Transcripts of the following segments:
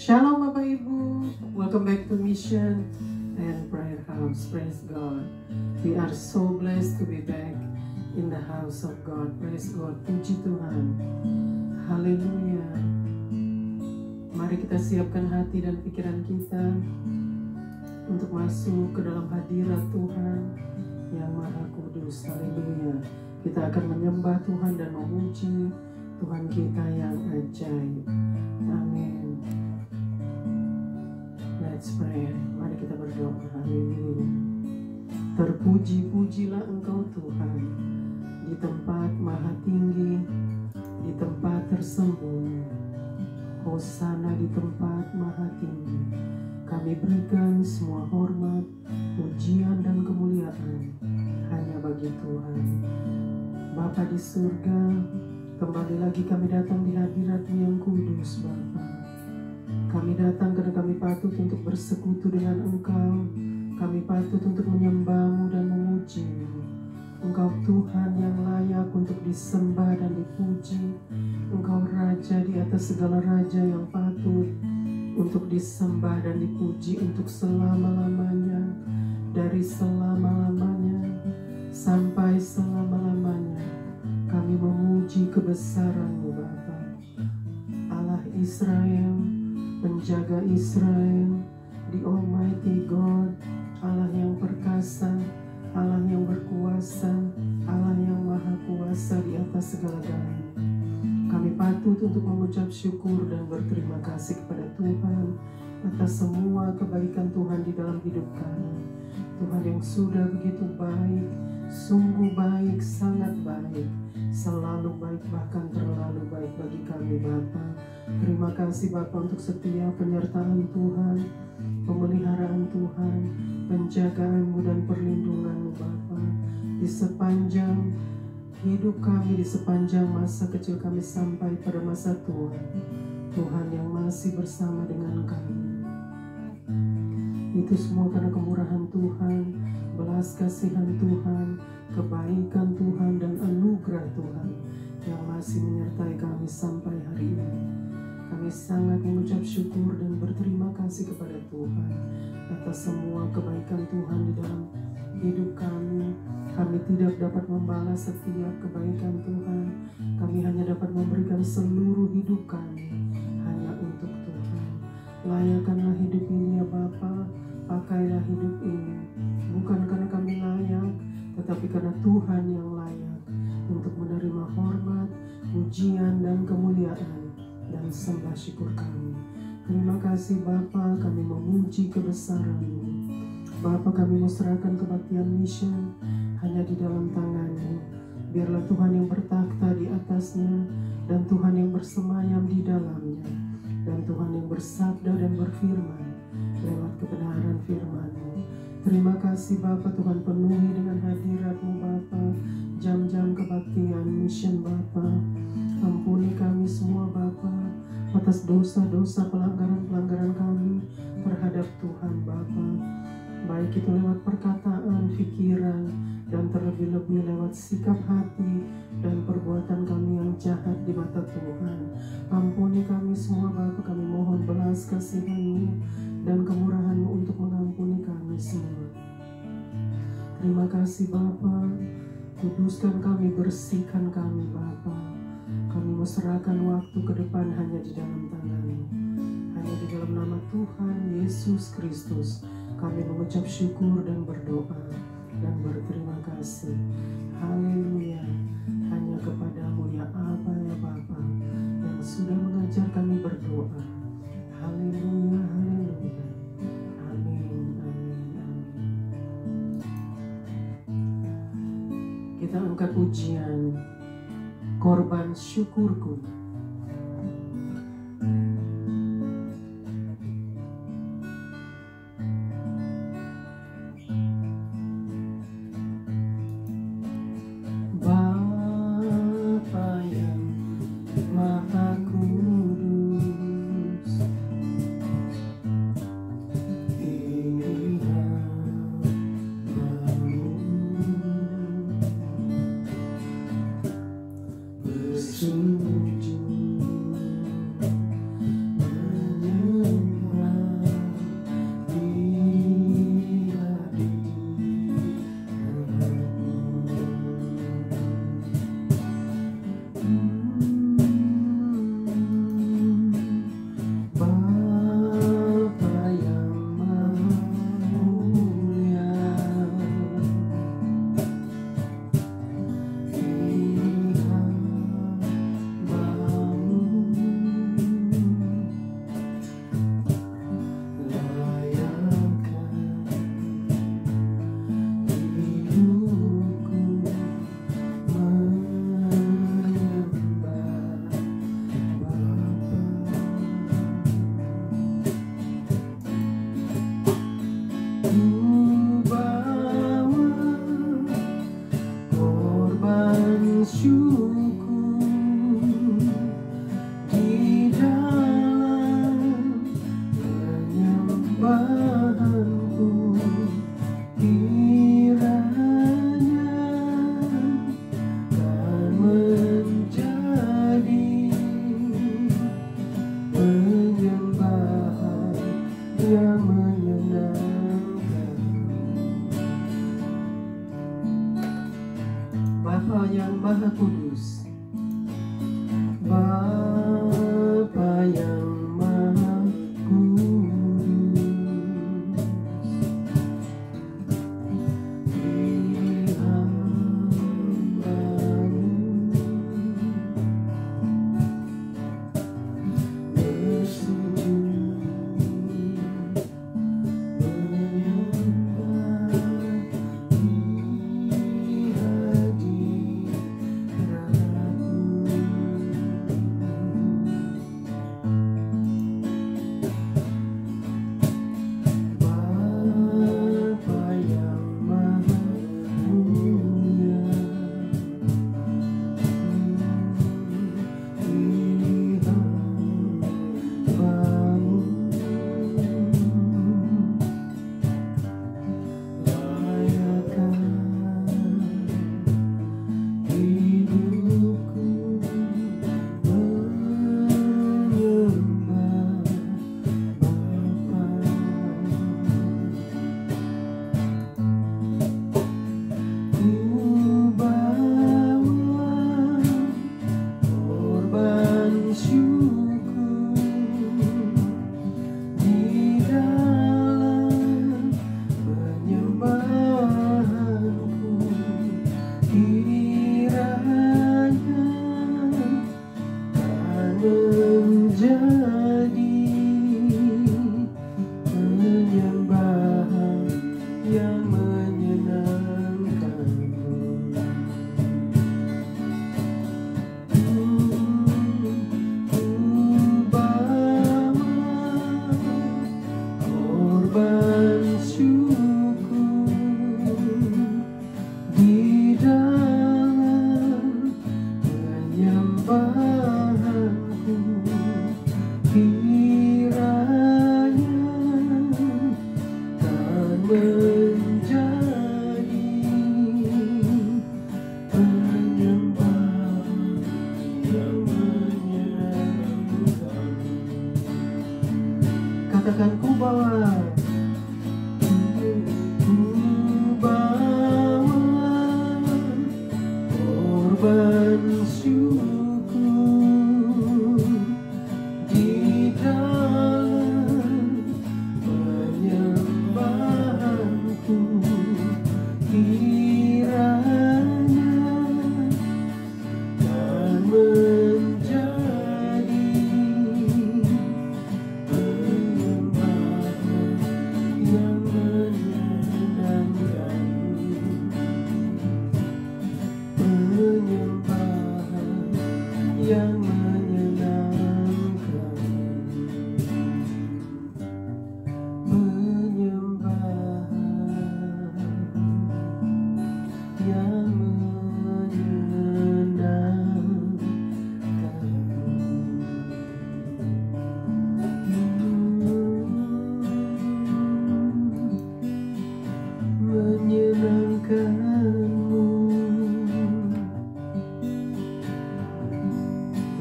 Shalom Bapak Ibu, welcome back to Mission and Prayer House. Praise God. We are so blessed to be back in the house of God. Praise God. Puji Tuhan. Haleluya. Mari kita siapkan hati dan pikiran kita untuk masuk ke dalam hadirat Tuhan yang Maha Kudus. Haleluya. Kita akan menyembah Tuhan dan memuji Tuhan kita yang ajaib. Amin. Let's pray. Mari kita berdoa. Haleluya. Terpuji-pujilah Engkau Tuhan di tempat maha tinggi, di tempat tersembunyi. Hosana di tempat maha tinggi. Kami berikan semua hormat, pujian dan kemuliaan hanya bagi Tuhan. Bapa di surga, kembali lagi kami datang di hadirat-Mu yang kudus, Bapa. Kami datang karena kami patut untuk bersekutu dengan Engkau. Kami patut untuk menyembah-Mu dan memuji-Mu. Engkau Tuhan yang layak untuk disembah dan dipuji. Engkau Raja di atas segala raja yang patut untuk disembah dan dipuji untuk selama-lamanya. Dari selama-lamanya sampai selama-lamanya kami memuji kebesaran-Mu, Bapa. Allah Israel, penjaga Israel, the Almighty God, Allah yang perkasa, Allah yang berkuasa, Allah yang maha kuasa di atas segala-galanya. Kami patut untuk mengucap syukur dan berterima kasih kepada Tuhan atas semua kebaikan Tuhan di dalam hidup kami. Tuhan yang sudah begitu baik, sungguh baik, sangat baik, selalu baik, bahkan terlalu baik bagi kami, Bapa. Terima kasih Bapa untuk setiap penyertaan Tuhan, pemeliharaan Tuhan, penjagaan-Mu dan perlindungan-Mu, Bapa. Di sepanjang hidup kami, di sepanjang masa kecil kami sampai pada masa tua, Tuhan yang masih bersama dengan kami. Itu semua karena kemurahan Tuhan, belas kasihan Tuhan, kebaikan Tuhan dan anugerah Tuhan yang masih menyertai kami sampai hari ini. Kami sangat mengucap syukur dan berterima kasih kepada Tuhan atas semua kebaikan Tuhan di dalam hidup kami. Kami tidak dapat membalas setiap kebaikan Tuhan. Kami hanya dapat memberikan seluruh hidup kami hanya untuk Tuhan. Layakkanlah hidup ini ya Bapa, pakailah hidup ini bukan karena kami layak, tetapi karena Tuhan yang layak untuk menerima hormat, pujian dan kemuliaan dan sembah syukur kami. Terima kasih Bapa, kami memuji kebesaran-Mu. Bapa, kami serahkan kebaktian mission hanya di dalam tangan-Mu. Biarlah Tuhan yang bertakhta di atasnya dan Tuhan yang bersemayam di dalamnya, dan Tuhan yang bersabda dan berfirman lewat kebenaran firman-Mu. Terima kasih Bapa, Tuhan penuhi dengan hadirat-Mu Bapa, jam-jam kebaktian mission Bapa. Ampuni kami semua Bapa atas dosa-dosa pelanggaran-pelanggaran kami terhadap Tuhan Bapa, baik itu lewat perkataan, pikiran, dan terlebih-lebih lewat sikap hati dan perbuatan kami yang jahat di mata Tuhan. Ampuni kami semua Bapa, kami mohon belas kasihan-Mu dan kemurahan-Mu untuk mengampuni kami semua. Terima kasih Bapa, kuduskan kami, bersihkan kami Bapa. Kami serahkan waktu ke depan hanya di dalam tangan-Mu. Hanya di dalam nama Tuhan Yesus Kristus kami mengucap syukur dan berdoa dan berterima kasih. Haleluya. Hanya kepada-Mu ya Aba ya Bapa yang sudah mengajar kami berdoa. Haleluya, haleluya. Amin, amin, amin. Kita angkat pujian korban syukurku. Bapa yang Maha Kudus, bersujud menyembah menjadi penyembahan yang menyenangkan-Mu. Ku bawa korban syukur di dalam penyembahanku, kiranya kan menjadi penyembahan yang menyenangkan. Katakan, ku bawa korban syukur di dalam penyembahanku, kiranya kan menjadi penyembahan yang menyenangkan. Penyembahan yang menyenangkan. Penyembahan yang menyenangkan-Mu.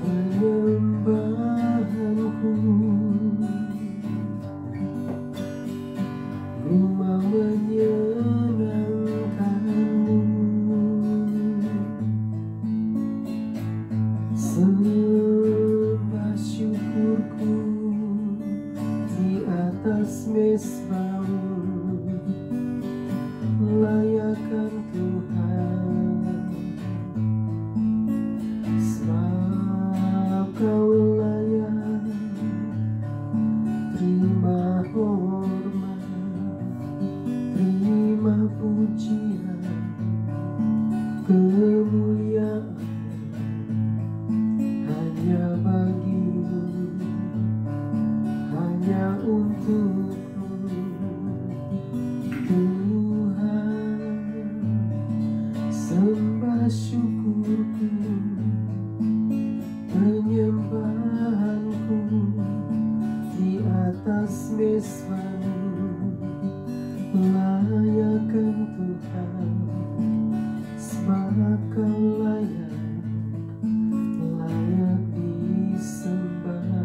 Penyembahanku, ku mau menyenangkan-Mu. Sembah syukurku di atas mezbah-Mu, layakkan Tuhan, sebab Kau layak terima hormat, terima pujian, kemuliaan hanya bagi-Mu, hanya untuk-Mu, Tuhan. Sembah syukurku, penyembahanku di atas mezbah-Mu, layakkan Tuhan, sebab Kau layak disembah.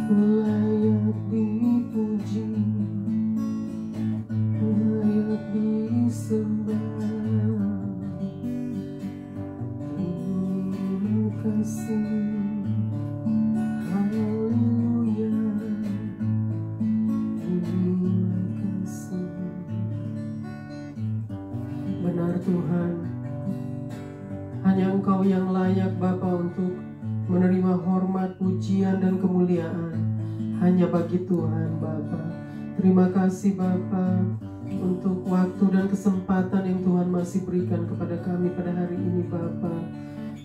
Layak dipuji, layak disembah. Terima kasih, haleluya. Terima kasih. Benar Tuhan, hanya Engkau yang layak Bapa untuk menerima hormat, pujian, dan kemuliaan. Hanya bagi Tuhan Bapa. Terima kasih Bapa untuk waktu dan kesempatan yang Tuhan masih berikan kepada kami pada hari ini Bapa.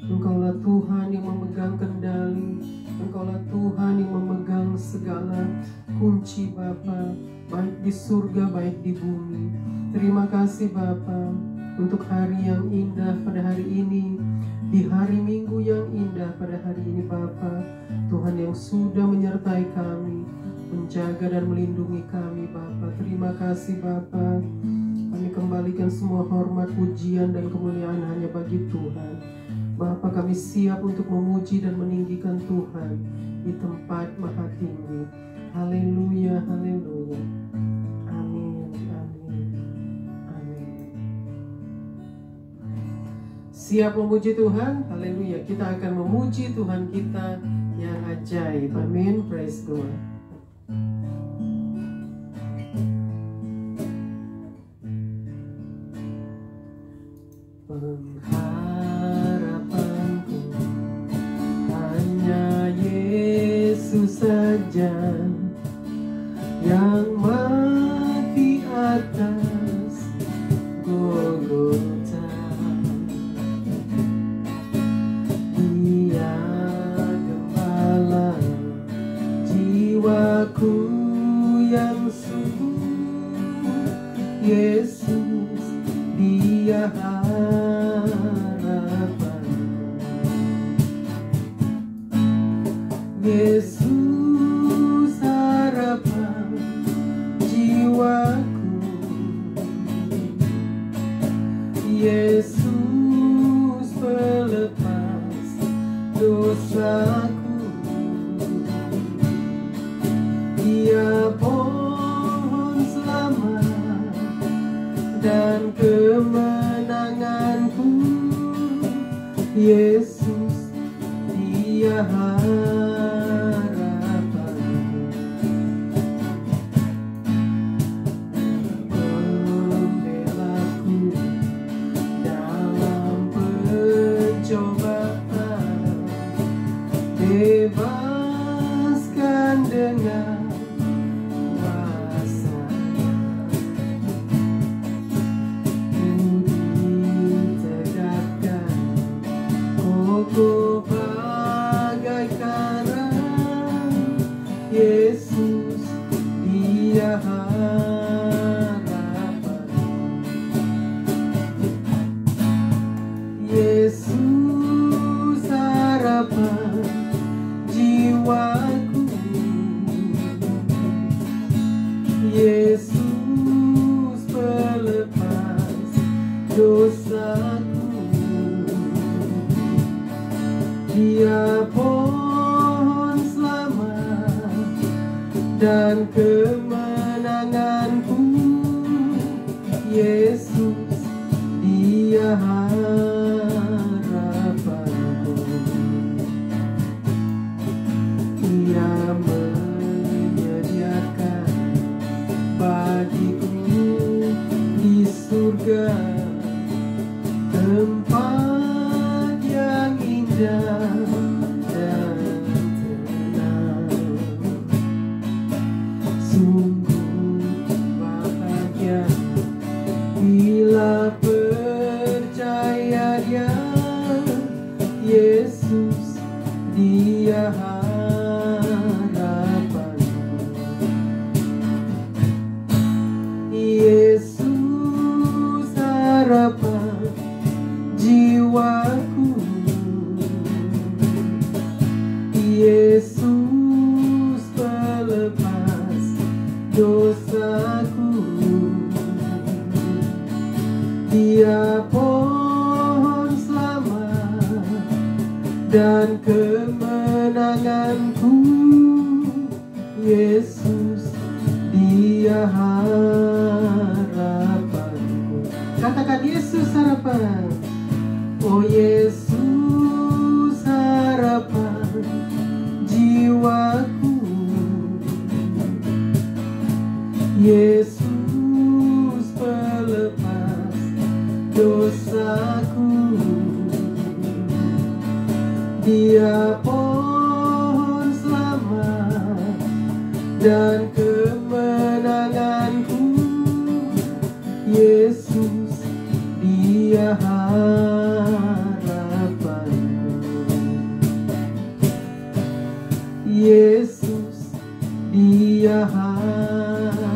Engkaulah Tuhan yang memegang kendali, Engkaulah Tuhan yang memegang segala kunci Bapa, baik di surga baik di bumi. Terima kasih Bapa untuk hari yang indah pada hari ini, di hari Minggu yang indah pada hari ini Bapa. Tuhan yang sudah menyertai kami, menjaga dan melindungi kami Bapa. Terima kasih Bapa. Kami kembalikan semua hormat, pujian, dan kemuliaan hanya bagi Tuhan. Bapa, kami siap untuk memuji dan meninggikan Tuhan di tempat maha tinggi. Haleluya, haleluya. Amin, amin, amin. Siap memuji Tuhan? Haleluya. Kita akan memuji Tuhan kita yang ajaib. Amin, praise God. Pengharapanku hanya Yesus saja, yang mati atas Golgota. Dia gembala jiwaku yang sungguh. Yesus, Dia harapanku. Yesus, harapan jiwaku. Yesus, pelepas dosaku. Dia pohon selamat dan kemenanganku. Yesus, Dia harapanku. Pembelaku dalam pencobaan, bebaskan dengan kuasa-Nya. Ditegakkan kokoh bagai karang. Yesus, Dia harapanku. Yesus, harapan jiwaku. Yesus, pelepas dosaku. Dia pohon selamat dan kemenanganku. Yesus, Dia harapanku. Ia menyediakan bagiku di surga tempat yang indah dan tenang. Sungguh bahagia bila percaya Dia. Yesus, Dia harapanku. Yesus, harapan jiwaku. Yesus, pelepas dosaku. Dia pohon selamat dan kemenanganku. Yesus, Dia harapanku. Katakan, Yesus harapan. Oh Yesus, harapan jiwaku. Yesus, pelepas dosaku. Dia pohon selamat dan kemenanganku. Yesus, Dia harapanku. Yesus, Dia harapanku.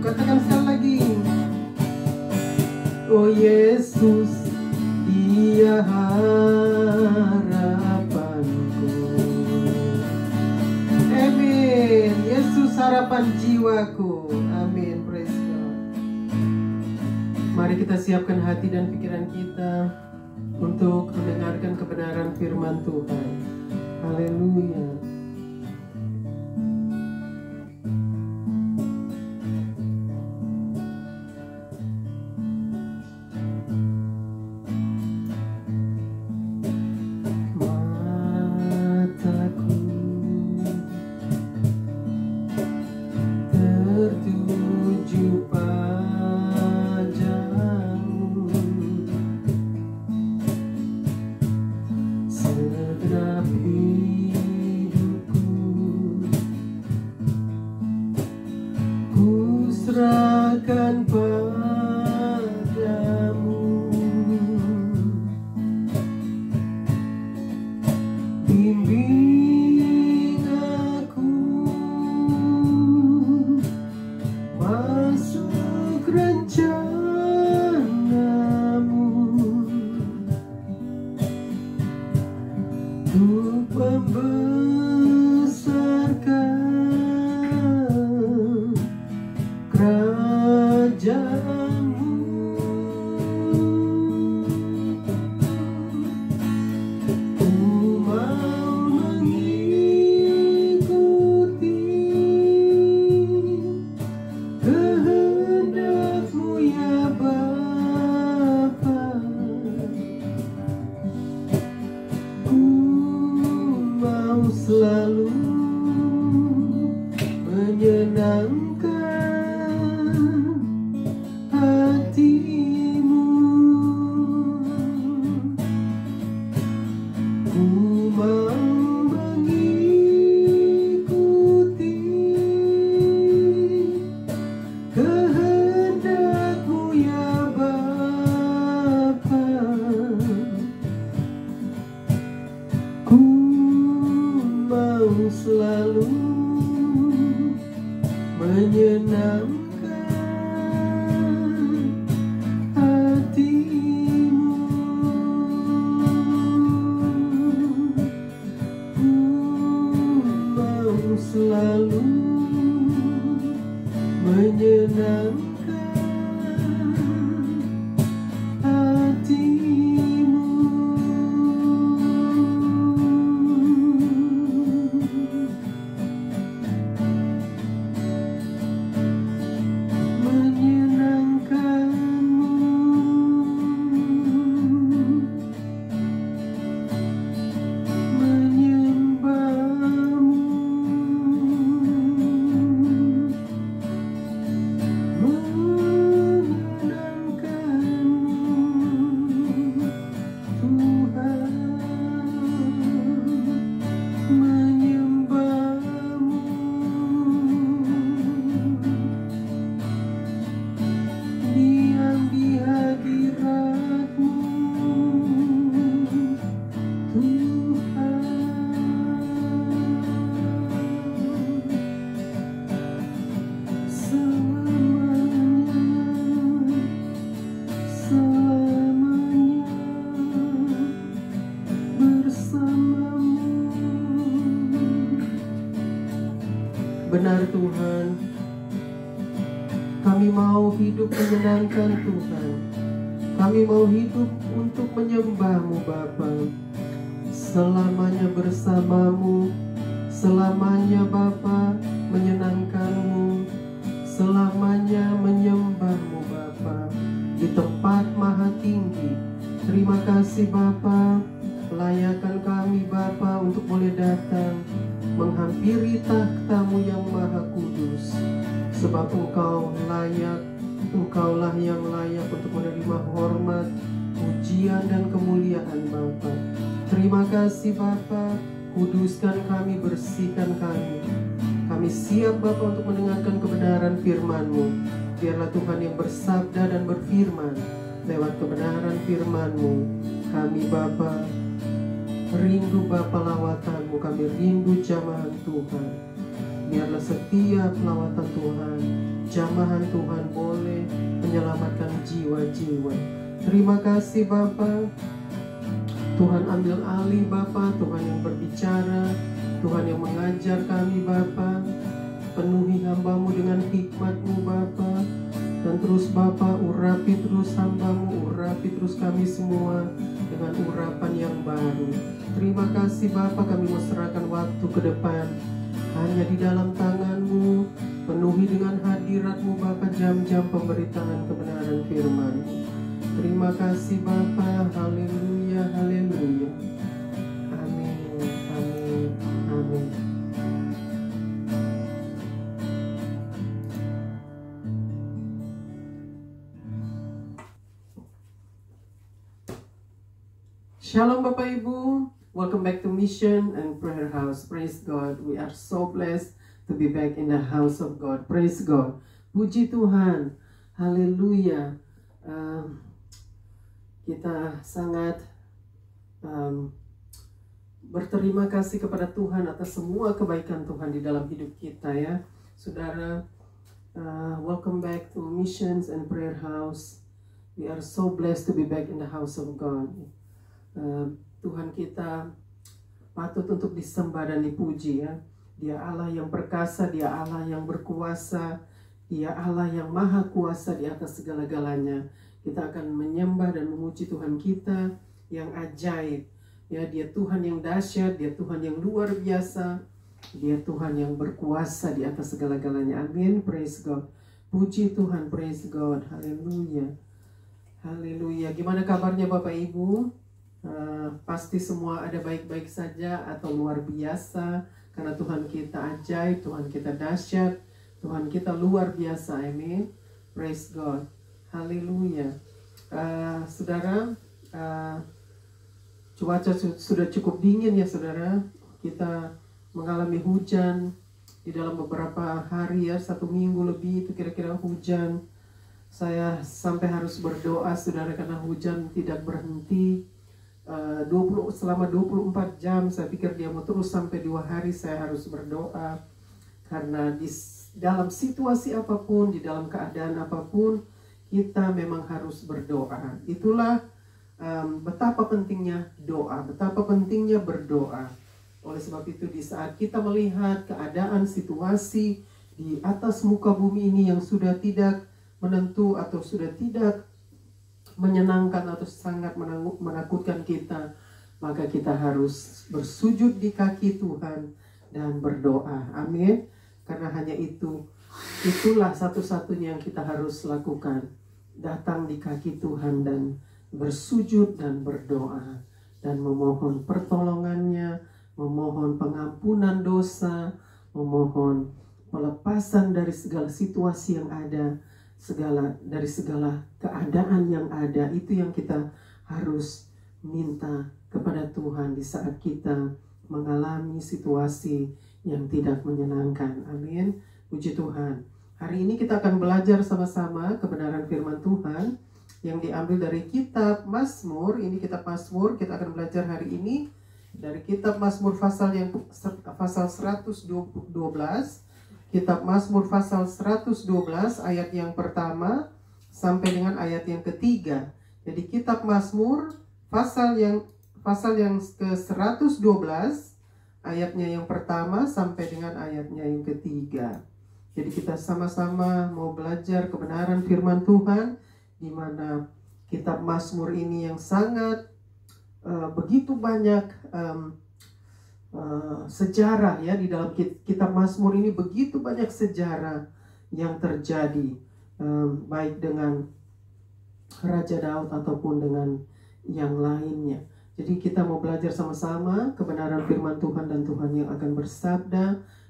Katakan sekali lagi. Oh Yesus, Dia harapanku. Amin. Yesus, harapan jiwaku. Amin. Praise God. Mari kita siapkan hati dan pikiran kita untuk mendengarkan kebenaran firman Tuhan. Haleluya. Tertuju padamu. rencanamu untuk membesarkan kerajaanmu. Ku mau mengikuti kehendak-Mu ya Bapa. Ku mau selalu menyenangkan hati-Mu. Ku mau mengikuti kehendak-Mu ya Bapa. Ku mau selalu menyenangkan hati-Mu. Ku mau selalu menyenangkan hati-Mu. Menyenangkan-Mu, menyembah-Mu, menyenangkan-Mu, Tuhan, menyembah-Mu. Diam di hadirat-Mu, Tuhan. Selamanya, selamanya bersama-Mu. Benar Tuhan, kami mau hidup menyenangkan Tuhan. Kami mau hidup untuk menyembah-Mu Bapa. Selamanya bersama-Mu, selamanya Bapa menyenangkan-Mu, selamanya menyembah-Mu Bapa di tempat maha tinggi. Terima kasih Bapa, layakan kami Bapa untuk boleh datang menghampiri takhta-Mu yang maha kudus. Sebab Engkau layak, Engkaulah yang layak untuk menerima hormat, pujian dan kemuliaan Bapa. Terima kasih Bapa, kuduskan kami, bersihkan kami. Kami siap Bapa untuk mendengarkan kebenaran firman-Mu. Biarlah Tuhan yang bersabda dan berfirman lewat kebenaran firman-Mu. Kami Bapa rindu Bapa lawatan-Mu, kami rindu jamahan Tuhan. Biarlah setiap lawatan Tuhan, jamahan Tuhan boleh menyelamatkan jiwa-jiwa. Terima kasih Bapa. Tuhan ambil alih Bapa, Tuhan yang berbicara, Tuhan yang mengajar kami Bapa. Penuhi hamba-Mu dengan hikmat-Mu Bapa. Dan terus Bapa urapi terus hamba-Mu, urapi terus kami semua dengan urapan yang baru. Terima kasih Bapa, kami mau serahkan waktu ke depan hanya di dalam tangan-Mu. Penuhi dengan hadirat-Mu Bapa jam-jam pemberitaan kebenaran firman-Mu. Terima kasih Bapa, haleluya, haleluya. Amin, amin, amin. Shalom Bapak Ibu, welcome back to Mission and Prayer House. Praise God, we are so blessed to be back in the house of God. Praise God, puji Tuhan, haleluya. Kita sangat berterima kasih kepada Tuhan atas semua kebaikan Tuhan di dalam hidup kita ya. Saudara, Welcome back to Missions and Prayer House. We are so blessed to be back in the house of God. Tuhan kita patut untuk disembah dan dipuji ya. Dia Allah yang perkasa, Dia Allah yang berkuasa, Dia Allah yang maha kuasa di atas segala-galanya. Kita akan menyembah dan memuji Tuhan kita yang ajaib. Ya, Dia Tuhan yang dahsyat, Dia Tuhan yang luar biasa. Dia Tuhan yang berkuasa di atas segala-galanya. Amin. Praise God. Puji Tuhan. Praise God. Haleluya. Haleluya. Gimana kabarnya Bapak Ibu? Pasti semua ada baik-baik saja atau luar biasa. Karena Tuhan kita ajaib, Tuhan kita dahsyat, Tuhan kita luar biasa. Amin. Praise God. Haleluya. Saudara, cuaca sudah cukup dingin ya saudara. Kita mengalami hujan di dalam beberapa hari ya, 1 minggu lebih itu kira-kira hujan. Saya sampai harus berdoa saudara karena hujan tidak berhenti. Selama 24 jam saya pikir dia mau terus sampai 2 hari saya harus berdoa. Karena di dalam situasi apapun, di dalam keadaan apapun, kita memang harus berdoa. Itulah betapa pentingnya doa, betapa pentingnya berdoa. Oleh sebab itu di saat kita melihat keadaan situasi di atas muka bumi ini yang sudah tidak menentu atau sudah tidak menyenangkan atau sangat menakutkan kita, maka kita harus bersujud di kaki Tuhan dan berdoa. Amin. Karena hanya itulah satu-satunya yang kita harus lakukan. Datang di kaki Tuhan dan bersujud dan berdoa dan memohon pertolongannya, memohon pengampunan dosa, memohon pelepasan dari segala situasi yang ada, dari segala keadaan yang ada. Itu yang kita harus minta kepada Tuhan di saat kita mengalami situasi yang tidak menyenangkan. Amin. Puji Tuhan. Hari ini kita akan belajar sama-sama kebenaran firman Tuhan yang diambil dari kitab Mazmur. Ini kitab Mazmur, kita akan belajar hari ini dari kitab Mazmur pasal 112. Kitab Mazmur pasal 112 ayat yang pertama sampai dengan ayat yang ketiga. Jadi kitab Mazmur pasal yang ke-112 ayatnya yang pertama sampai dengan ayatnya yang ketiga. Jadi kita sama-sama mau belajar kebenaran firman Tuhan, di mana kitab Mazmur ini yang sangat begitu banyak sejarah ya. Di dalam kitab Mazmur ini begitu banyak sejarah yang terjadi, baik dengan Raja Daud ataupun dengan yang lainnya. Jadi kita mau belajar sama-sama kebenaran firman Tuhan, dan Tuhan yang akan bersabda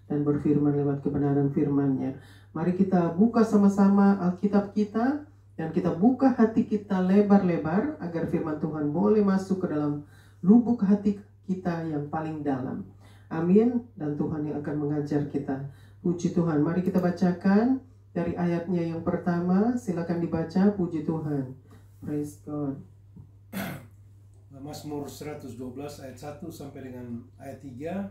dan berfirman lewat kebenaran firman-Nya. Mari kita buka sama-sama Alkitab kita, dan kita buka hati kita lebar-lebar agar firman Tuhan boleh masuk ke dalam lubuk hati kita yang paling dalam. Amin. Dan Tuhan yang akan mengajar kita. Puji Tuhan. Mari kita bacakan dari ayatnya yang pertama. Silakan dibaca. Puji Tuhan. Praise God. Mazmur 112 ayat 1 sampai dengan ayat 3.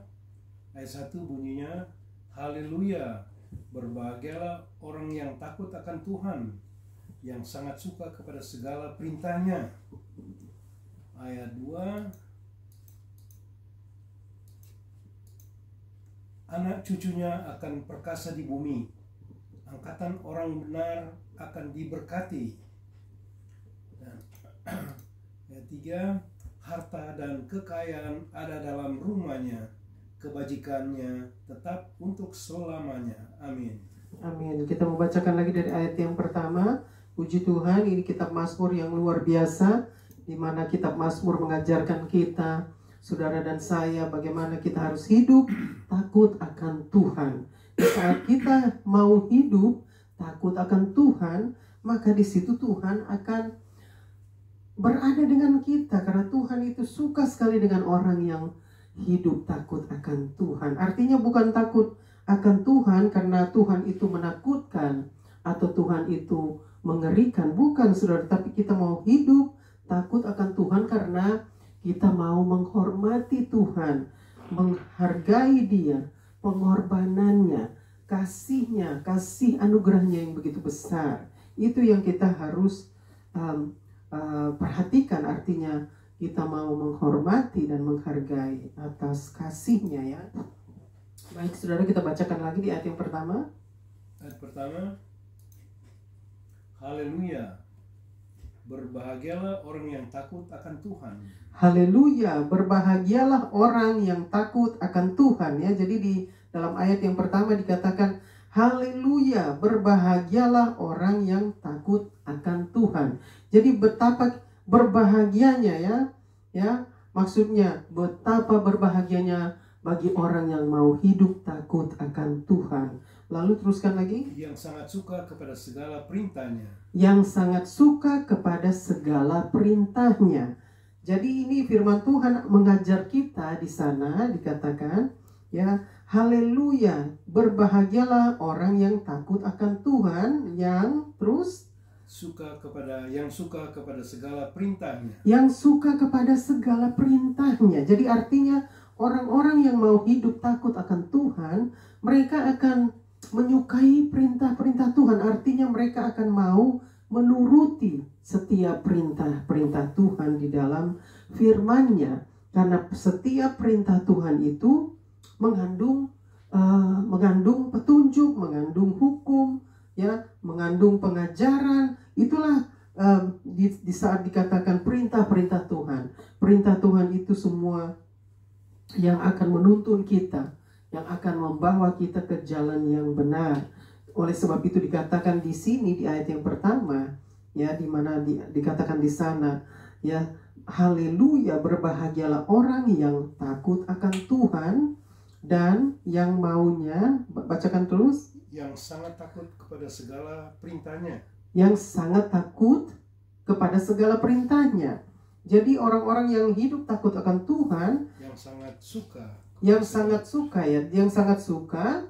Ayat 1 bunyinya, Haleluya, berbahagialah orang yang takut akan Tuhan, yang sangat suka kepada segala perintahnya. Ayat 2, anak cucunya akan perkasa di bumi, angkatan orang benar akan diberkati. Dan ayat 3, harta dan kekayaan ada dalam rumahnya, kebajikannya tetap untuk selamanya. Amin. Amin. Kita membacakan lagi dari ayat yang pertama. Puji Tuhan, ini kitab Mazmur yang luar biasa, di mana kitab Mazmur mengajarkan kita, saudara dan saya, bagaimana kita harus hidup takut akan Tuhan. Di saat kita mau hidup takut akan Tuhan, maka di situ Tuhan akan berada dengan kita, karena Tuhan itu suka sekali dengan orang yang hidup takut akan Tuhan. Artinya bukan takut akan Tuhan karena Tuhan itu menakutkan atau Tuhan itu mengerikan, bukan saudara, tapi kita mau hidup takut akan Tuhan karena kita mau menghormati Tuhan, menghargai Dia, pengorbanannya, kasih-Nya, kasih anugerah-Nya yang begitu besar. Itu yang kita harus perhatikan, artinya kita mau menghormati dan menghargai atas kasih-Nya ya. Baik saudara, kita bacakan lagi di ayat yang pertama. Ayat pertama, haleluya, berbahagialah orang yang takut akan Tuhan. Haleluya, berbahagialah orang yang takut akan Tuhan ya. Jadi di dalam ayat yang pertama dikatakan haleluya, berbahagialah orang yang takut akan Tuhan. Jadi betapa berbahagianya ya, maksudnya betapa berbahagianya bagi orang yang mau hidup takut akan Tuhan. Lalu teruskan lagi, yang sangat suka kepada segala perintahnya. Yang sangat suka kepada segala perintahnya. Jadi ini firman Tuhan mengajar kita di sana, dikatakan ya, haleluya, berbahagialah orang yang takut akan Tuhan, yang terus suka kepada segala perintahnya. Yang suka kepada segala perintahnya. Jadi artinya orang-orang yang mau hidup takut akan Tuhan, mereka akan menyukai perintah-perintah Tuhan. Artinya mereka akan mau menuruti setiap perintah-perintah Tuhan di dalam firman-Nya. Karena setiap perintah Tuhan itu mengandung petunjuk, mengandung hukum, ya, mengandung pengajaran. Itulah di saat dikatakan perintah-perintah Tuhan. Perintah Tuhan itu semua yang akan menuntun kita, yang akan membawa kita ke jalan yang benar. Oleh sebab itu dikatakan di sini di ayat yang pertama, ya, di mana dikatakan di sana, ya, haleluya, berbahagialah orang yang takut akan Tuhan dan yang maunya, bacakan terus, yang sangat takut kepada segala perintahnya. Yang sangat takut kepada segala perintahnya. Jadi orang-orang yang hidup takut akan Tuhan, yang sangat suka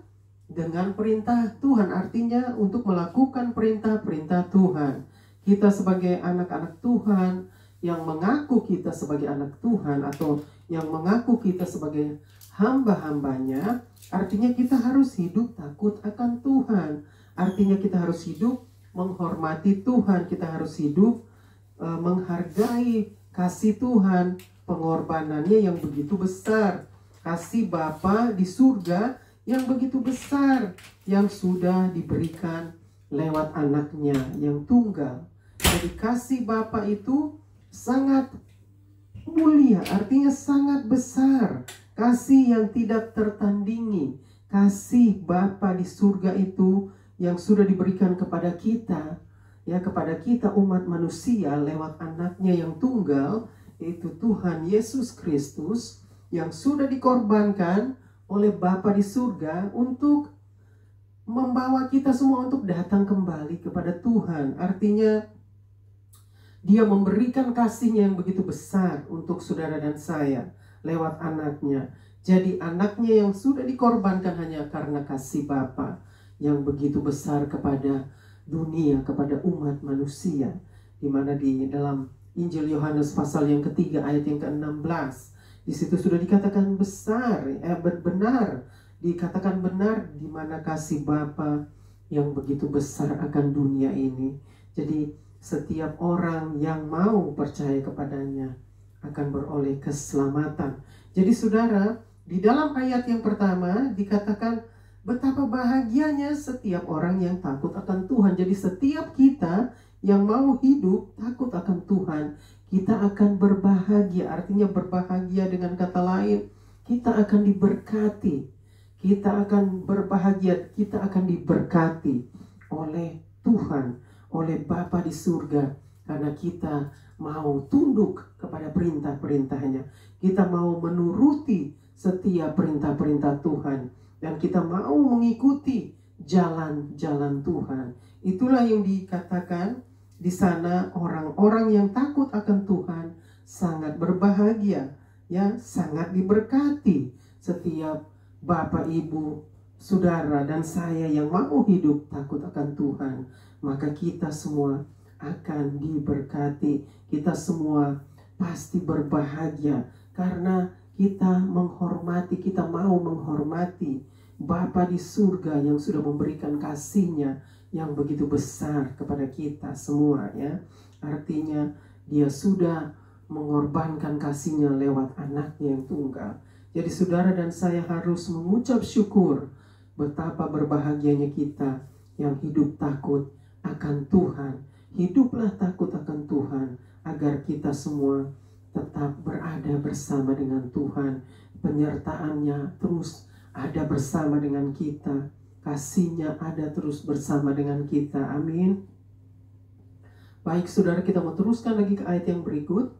dengan perintah Tuhan, artinya untuk melakukan perintah-perintah Tuhan. Kita sebagai anak-anak Tuhan yang mengaku kita sebagai anak Tuhan atau yang mengaku kita sebagai hamba-hambanya, artinya kita harus hidup takut akan Tuhan. Artinya kita harus hidup menghormati Tuhan, kita harus hidup menghargai kasih Tuhan, pengorbanannya yang begitu besar, kasih Bapa di surga yang begitu besar, yang sudah diberikan lewat anaknya yang tunggal. Jadi kasih Bapa itu sangat mulia, artinya sangat besar, kasih yang tidak tertandingi. Kasih Bapa di surga itu yang sudah diberikan kepada kita, ya, kepada kita umat manusia lewat anaknya yang tunggal, yaitu Tuhan Yesus Kristus, yang sudah dikorbankan oleh Bapa di surga untuk membawa kita semua untuk datang kembali kepada Tuhan. Artinya Dia memberikan kasih-Nya yang begitu besar untuk saudara dan saya lewat anaknya. Jadi anaknya yang sudah dikorbankan hanya karena kasih Bapa yang begitu besar kepada dunia, kepada umat manusia. Di mana di dalam Injil Yohanes pasal yang ketiga ayat yang ke-16, di situ sudah dikatakan benar, dikatakan benar di mana kasih Bapa yang begitu besar akan dunia ini. Jadi setiap orang yang mau percaya kepadanya akan beroleh keselamatan. Jadi saudara, di dalam ayat yang pertama dikatakan betapa bahagianya setiap orang yang takut akan Tuhan. Jadi setiap kita yang mau hidup takut akan Tuhan, kita akan berbahagia. Artinya berbahagia dengan kata lain, kita akan diberkati. Kita akan berbahagia, kita akan diberkati oleh Tuhan, oleh Bapa di surga. Karena kita mau tunduk kepada perintah-perintahnya. Kita mau menuruti setiap perintah-perintah Tuhan. Dan kita mau mengikuti jalan-jalan Tuhan. Itulah yang dikatakan di sana, orang-orang yang takut akan Tuhan sangat berbahagia, ya, sangat diberkati. Setiap Bapak, Ibu, Saudara, dan saya yang mau hidup takut akan Tuhan, maka kita semua akan diberkati. Kita semua pasti berbahagia karena kita menghormati, kita mau menghormati Bapa di surga yang sudah memberikan kasih-Nya yang begitu besar kepada kita semua, ya. Artinya Dia sudah mengorbankan kasih-Nya lewat anaknya yang tunggal. Jadi saudara dan saya harus mengucap syukur betapa berbahagianya kita yang hidup takut akan Tuhan. Hiduplah takut akan Tuhan agar kita semua tetap berada bersama dengan Tuhan. Penyertaan-Nya terus ada bersama dengan kita. Kasih-Nya ada terus bersama dengan kita. Amin. Baik saudara, kita mau teruskan lagi ke ayat yang berikut.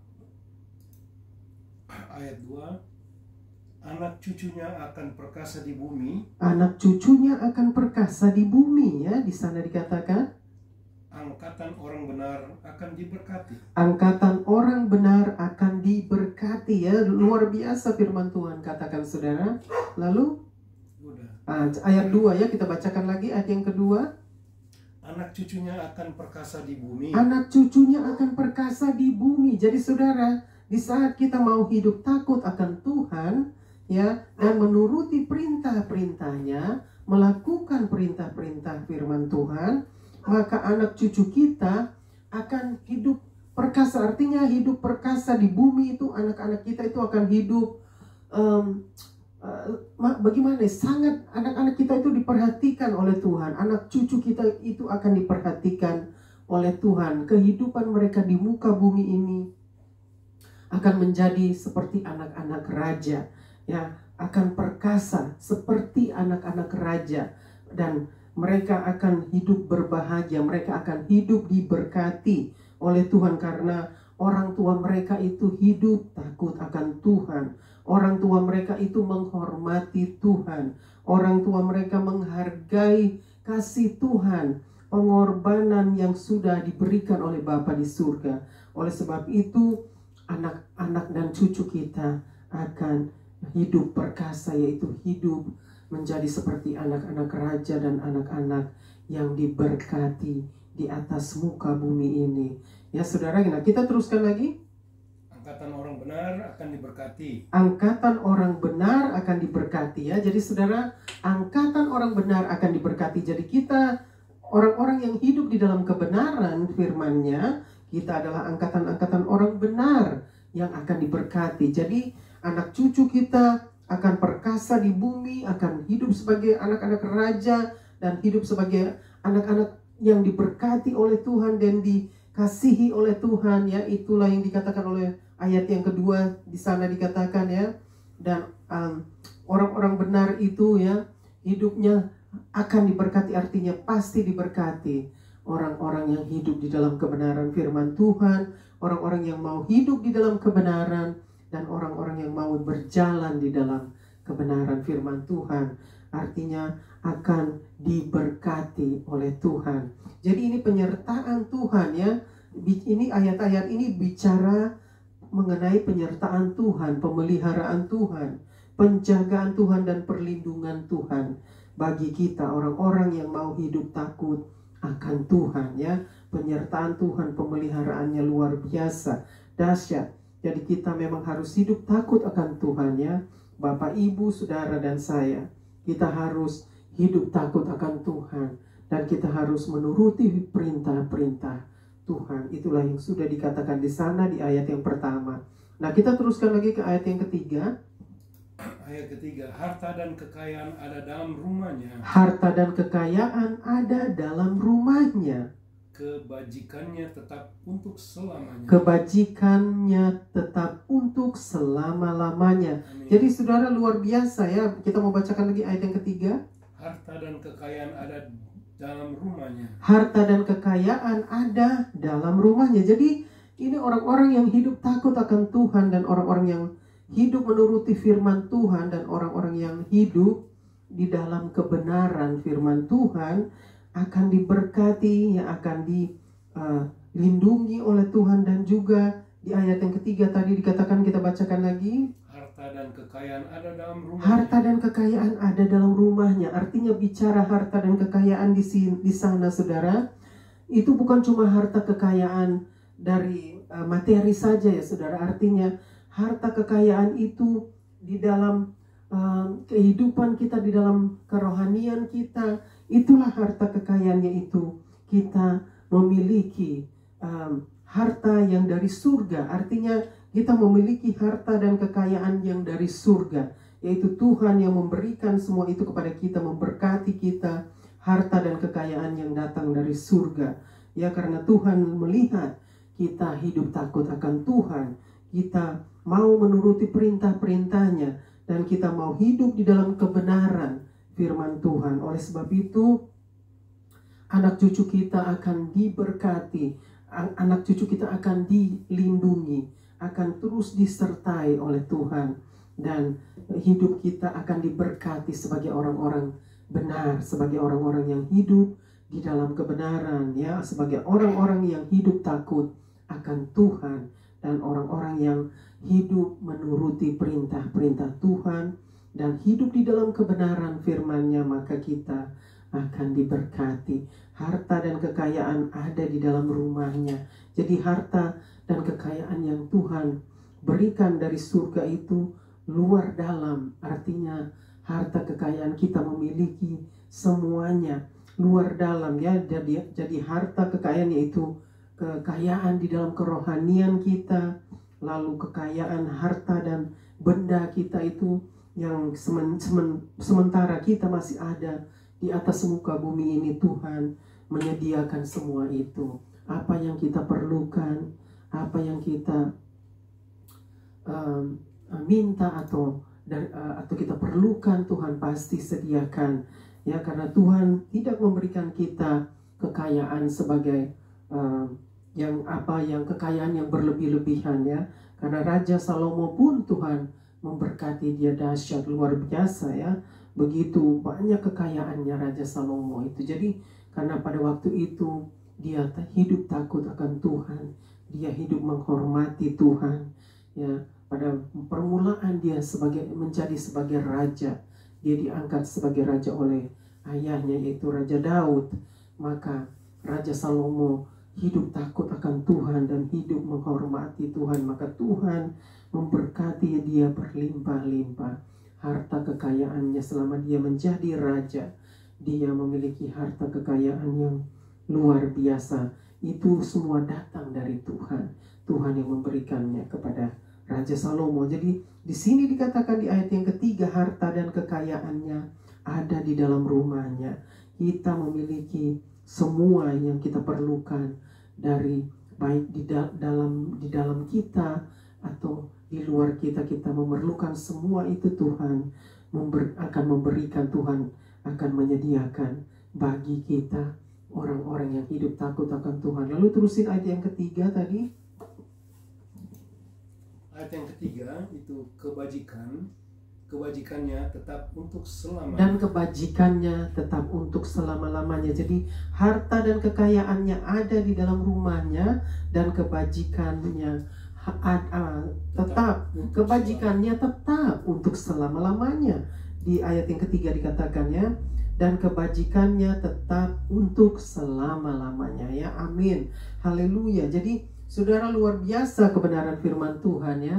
Ayat 2. Anak cucunya akan perkasa di bumi. Anak cucunya akan perkasa di bumi, ya. Di sana dikatakan Angkatan orang benar akan diberkati. angkatan orang benar akan diberkati, ya. Luar biasa firman Tuhan, katakan saudara. Lalu ayat 2, ya, kita bacakan lagi ayat yang kedua. Anak cucunya akan perkasa di bumi. Anak cucunya akan perkasa di bumi. Jadi saudara, di saat kita mau hidup takut akan Tuhan, ya, dan menuruti perintah-perintahnya, melakukan perintah-perintah firman Tuhan, maka anak cucu kita akan hidup perkasa. Artinya hidup perkasa di bumi itu, anak-anak kita itu akan hidup bagaimana? Sangat, anak-anak kita itu diperhatikan oleh Tuhan. Anak cucu kita itu akan diperhatikan oleh Tuhan. Kehidupan mereka di muka bumi ini akan menjadi seperti anak-anak raja, ya, akan perkasa seperti anak-anak raja, dan mereka akan hidup berbahagia. Mereka akan hidup diberkati oleh Tuhan karena orang tua mereka itu hidup takut akan Tuhan. Orang tua mereka itu menghormati Tuhan. Orang tua mereka menghargai kasih Tuhan, pengorbanan yang sudah diberikan oleh Bapa di surga. Oleh sebab itu, anak-anak dan cucu kita akan hidup perkasa, yaitu hidup menjadi seperti anak-anak raja dan anak-anak yang diberkati di atas muka bumi ini. Ya saudara, nah kita teruskan lagi. Angkatan orang benar akan diberkati. Angkatan orang benar akan diberkati, ya. Jadi saudara, angkatan orang benar akan diberkati. Jadi kita orang-orang yang hidup di dalam kebenaran firman-Nya, kita adalah angkatan-angkatan orang benar yang akan diberkati. Jadi anak cucu kita akan perkasa di bumi, akan hidup sebagai anak-anak raja dan hidup sebagai anak-anak yang diberkati oleh Tuhan dan dikasihi oleh Tuhan, ya. Itulah yang dikatakan oleh ayat yang kedua di sana dikatakan, ya. Dan orang-orang benar itu, ya, hidupnya akan diberkati, artinya pasti diberkati. Orang-orang yang hidup di dalam kebenaran firman Tuhan, orang-orang yang mau hidup di dalam kebenaran, dan orang-orang yang mau berjalan di dalam kebenaran firman Tuhan, artinya akan diberkati oleh Tuhan. Jadi ini penyertaan Tuhan, ya. Ini ayat-ayat ini bicara mengenai penyertaan Tuhan, pemeliharaan Tuhan, penjagaan Tuhan dan perlindungan Tuhan bagi kita orang-orang yang mau hidup takut akan Tuhan, ya. Penyertaan Tuhan, pemeliharaannya luar biasa, dahsyat. Jadi kita memang harus hidup takut akan Tuhan, ya. Bapak, Ibu, Saudara, dan saya, kita harus hidup takut akan Tuhan, dan kita harus menuruti perintah-perintah Tuhan. Itulah yang sudah dikatakan di sana di ayat yang pertama. Nah, kita teruskan lagi ke ayat yang ketiga. Ayat ketiga, harta dan kekayaan ada dalam rumahnya. Harta dan kekayaan ada dalam rumahnya. Kebajikannya tetap untuk selamanya. Kebajikannya tetap untuk selama-lamanya. Amin. Jadi saudara, luar biasa, ya. Kita mau bacakan lagi ayat yang ketiga. Harta dan kekayaan ada dalam rumahnya. Harta dan kekayaan ada dalam rumahnya. Jadi ini orang-orang yang hidup takut akan Tuhan dan orang-orang yang hidup menuruti firman Tuhan dan orang-orang yang hidup di dalam kebenaran firman Tuhan akan diberkati, yang akan dilindungi oleh Tuhan. Dan juga di ayat yang ketiga tadi dikatakan, kita bacakan lagi. Harta dan kekayaan ada dalam rumahnya. Harta dan kekayaan ada dalam rumahnya. Artinya bicara harta dan kekayaan di sana, saudara, itu bukan cuma harta kekayaan dari materi saja, ya saudara. Artinya harta kekayaan itu di dalam kehidupan kita di dalam kerohanian kita. Itulah harta kekayaan, yaitu kita memiliki harta yang dari surga. Artinya kita memiliki harta dan kekayaan yang dari surga, yaitu Tuhan yang memberikan semua itu kepada kita, memberkati kita, harta dan kekayaan yang datang dari surga. Ya, karena Tuhan melihat kita hidup takut akan Tuhan, kita mau menuruti perintah-perintahnya, dan kita mau hidup di dalam kebenaran firman Tuhan. Oleh sebab itu, anak cucu kita akan diberkati, anak cucu kita akan dilindungi, akan terus disertai oleh Tuhan, dan hidup kita akan diberkati sebagai orang-orang benar, sebagai orang-orang yang hidup di dalam kebenaran, ya, sebagai orang-orang yang hidup takut akan Tuhan, dan orang-orang yang hidup menuruti perintah-perintah Tuhan dan hidup di dalam kebenaran firman-Nya. Maka kita akan diberkati. Harta dan kekayaan ada di dalam rumahnya. Jadi harta dan kekayaan yang Tuhan berikan dari surga itu luar dalam. Artinya harta kekayaan kita memiliki semuanya luar dalam, ya. Jadi harta kekayaan yaitu kekayaan di dalam kerohanian kita, lalu kekayaan harta dan benda kita itu yang sementara kita masih ada di atas muka bumi ini. Tuhan menyediakan semua itu. Apa yang kita perlukan, apa yang kita minta atau kita perlukan, Tuhan pasti sediakan, ya. Karena Tuhan tidak memberikan kita kekayaan sebagai yang kekayaan yang berlebih-lebihan, ya. Karena Raja Salomo pun Tuhan memberkati dia dahsyat luar biasa, ya. Begitu banyak kekayaannya Raja Salomo itu. Jadi karena pada waktu itu dia hidup takut akan Tuhan, dia hidup menghormati Tuhan, ya. Pada permulaan dia menjadi sebagai raja, dia diangkat sebagai raja oleh ayahnya yaitu Raja Daud. Maka Raja Salomo hidup takut akan Tuhan dan hidup menghormati Tuhan. Maka Tuhan memberkati dia berlimpah-limpah. Harta kekayaannya selama dia menjadi raja, dia memiliki harta kekayaan yang luar biasa. Itu semua datang dari Tuhan. Tuhan yang memberikannya kepada Raja Salomo. Jadi di sini dikatakan di ayat yang ketiga, harta dan kekayaannya ada di dalam rumahnya. Kita memiliki semua yang kita perlukan, dari baik di dalam kita atau di luar kita memerlukan semua itu. Tuhan akan memberikan, Tuhan akan menyediakan bagi kita, orang-orang yang hidup takut akan Tuhan. Lalu terusin ayat yang ketiga tadi. Ayat yang ketiga itu kebajikannya tetap untuk selamanya. Dan kebajikannya tetap untuk selama-lamanya. Jadi harta dan kekayaannya ada di dalam rumahnya, dan kebajikannya kebajikannya tetap untuk selama-lamanya. Di ayat yang ketiga dikatakannya, dan kebajikannya tetap untuk selama-lamanya, ya. Amin, haleluya. Jadi saudara, luar biasa kebenaran firman Tuhan, ya.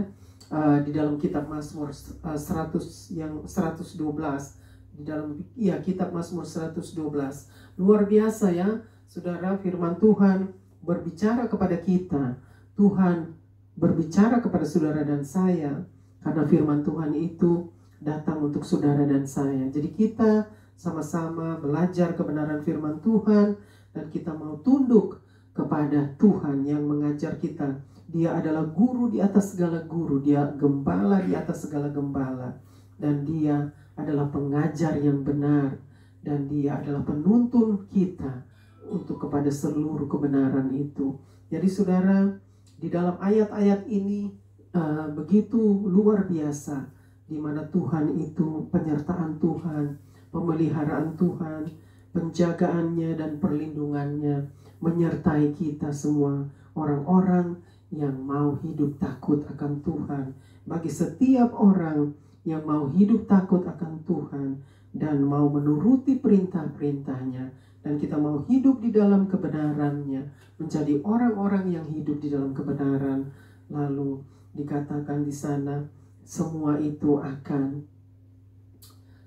Di dalam kitab Mazmur 112, di dalam kitab Mazmur 112, luar biasa, ya saudara. Firman Tuhan berbicara kepada kita. Tuhan berbicara kepada saudara dan saya, karena firman Tuhan itu datang untuk saudara dan saya. Jadi kita sama-sama belajar kebenaran firman Tuhan, dan kita mau tunduk kepada Tuhan yang mengajar kita. Dia adalah guru di atas segala guru, dia gembala di atas segala gembala, dan dia adalah pengajar yang benar, dan dia adalah penuntun kita untuk kepada seluruh kebenaran itu. Jadi saudara, di dalam ayat-ayat ini begitu luar biasa, di mana Tuhan itu, penyertaan Tuhan, pemeliharaan Tuhan, penjagaannya dan perlindungannya menyertai kita semua, orang-orang yang mau hidup takut akan Tuhan. Bagi setiap orang yang mau hidup takut akan Tuhan dan mau menuruti perintah-perintahnya, dan kita mau hidup di dalam kebenarannya, menjadi orang-orang yang hidup di dalam kebenaran. Lalu dikatakan di sana, semua itu akan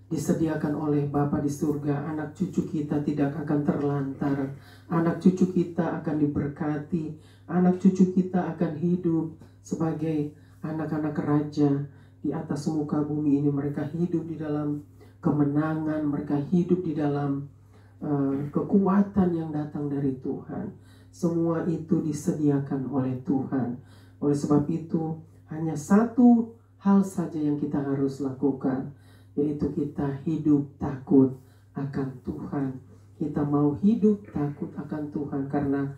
disediakan oleh Bapa di surga. Anak cucu kita tidak akan terlantar. Anak cucu kita akan diberkati. Anak cucu kita akan hidup sebagai anak-anak raja di atas muka bumi ini. Mereka hidup di dalam kemenangan. Mereka hidup di dalam kekuatan yang datang dari Tuhan. Semua itu disediakan oleh Tuhan. Oleh sebab itu, hanya satu hal saja yang kita harus lakukan, yaitu kita hidup takut akan Tuhan. Kita mau hidup takut akan Tuhan karena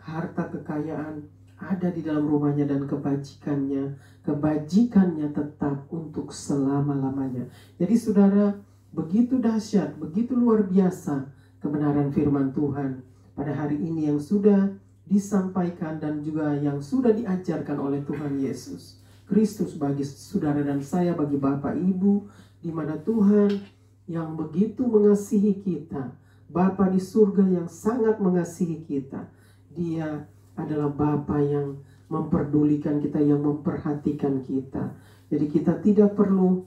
harta kekayaan ada di dalam rumahnya dan kebajikannya tetap untuk selama-lamanya. Jadi saudara, begitu dahsyat, begitu luar biasa kebenaran firman Tuhan pada hari ini yang sudah disampaikan dan juga yang sudah diajarkan oleh Tuhan Yesus Kristus bagi saudara dan saya, bagi Bapak Ibu, di mana Tuhan yang begitu mengasihi kita, Bapa di surga yang sangat mengasihi kita. Dia adalah Bapa yang memperdulikan kita, yang memperhatikan kita. Jadi kita tidak perlu